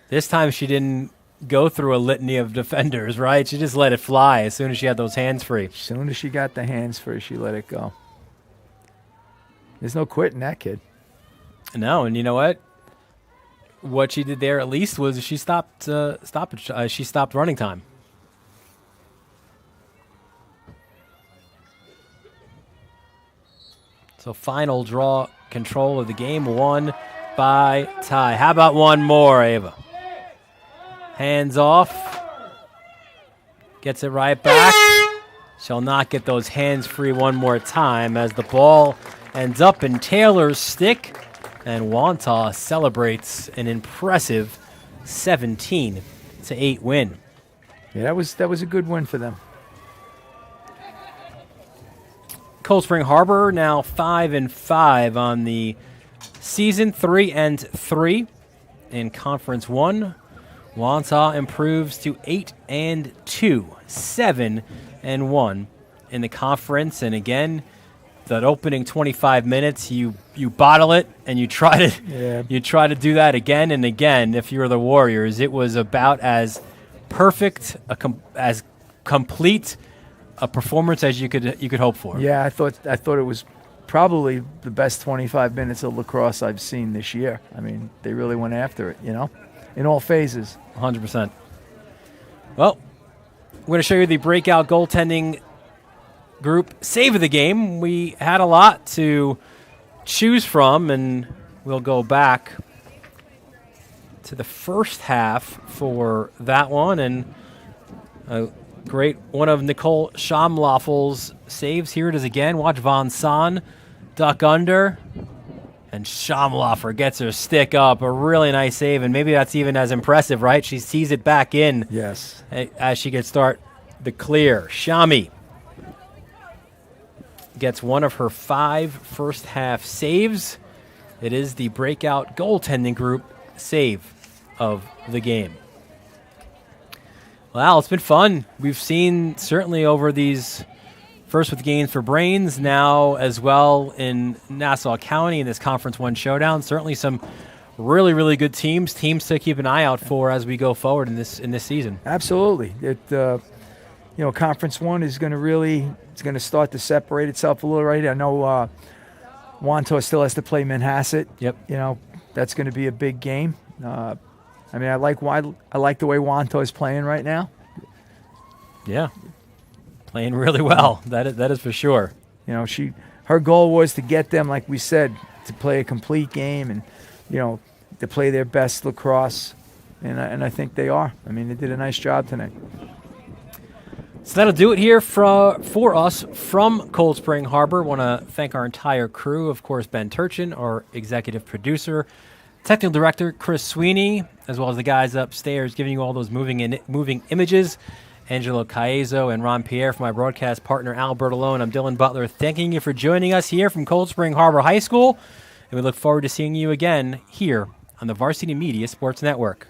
This time she didn't go through a litany of defenders, right? She just let it fly as soon as she had those hands free. As soon as she got the hands free, she let it go. There's no quitting that kid. No, and you know what? What she did there at least was she stopped she stopped running time. So final draw control of the game won by Ty. How about one more, Ava? Hands off. Gets it right back. Shall not get those hands free one more time as the ball ends up in Taylor's stick. And Wantagh celebrates an impressive 17-8 win. Yeah, that was a good win for them. Cold Spring Harbor now 5-5 on the season, 3-3 in Conference 1. Wantagh improves to 8-2, 7-1 in the conference. And again, that opening 25 minutes, you bottle it and you try to do that again and again. If you're the Warriors, it was about as perfect, as complete a performance as you could hope for. Yeah, I thought it was probably the best 25 minutes of lacrosse I've seen this year. I mean, they really went after it, in all phases. 100%. Well, I'm going to show you the breakout goaltending group save of the game. We had a lot to choose from, and we'll go back to the first half for that one. And a great one of Nicole Schamloffel's saves. Here it is again. Watch Von Son duck under, and Schamloffer gets her stick up. A really nice save, and maybe that's even as impressive, right? She sees it back in. Yes. As she gets start the clear. Shami gets one of her 5 first half saves. It is the breakout goaltending group save of the game. Well, it's been fun. We've seen certainly over these first with games for Brains, now as well in Nassau County in this Conference 1 showdown. Certainly some really, really good teams to keep an eye out for as we go forward in this season. Absolutely. Conference 1 is going to start to separate itself a little, right? I know Wantagh still has to play Manhasset. Yep. That's going to be a big game. I like the way Wantagh is playing right now. Yeah, playing really well. That is for sure. Her goal was to get them, like we said, to play a complete game and to play their best lacrosse, and I think they are. I mean, they did a nice job tonight. So that'll do it here for us from Cold Spring Harbor. Want to thank our entire crew, of course, Ben Turchin, our executive producer, technical director Chris Sweeney, as well as the guys upstairs giving you all those moving images, Angelo Caezo and Ron Pierre. For my broadcast partner Al Bertolone, I'm Dylan Butler, thanking you for joining us here from Cold Spring Harbor High School, and we look forward to seeing you again here on the Varsity Media Sports Network.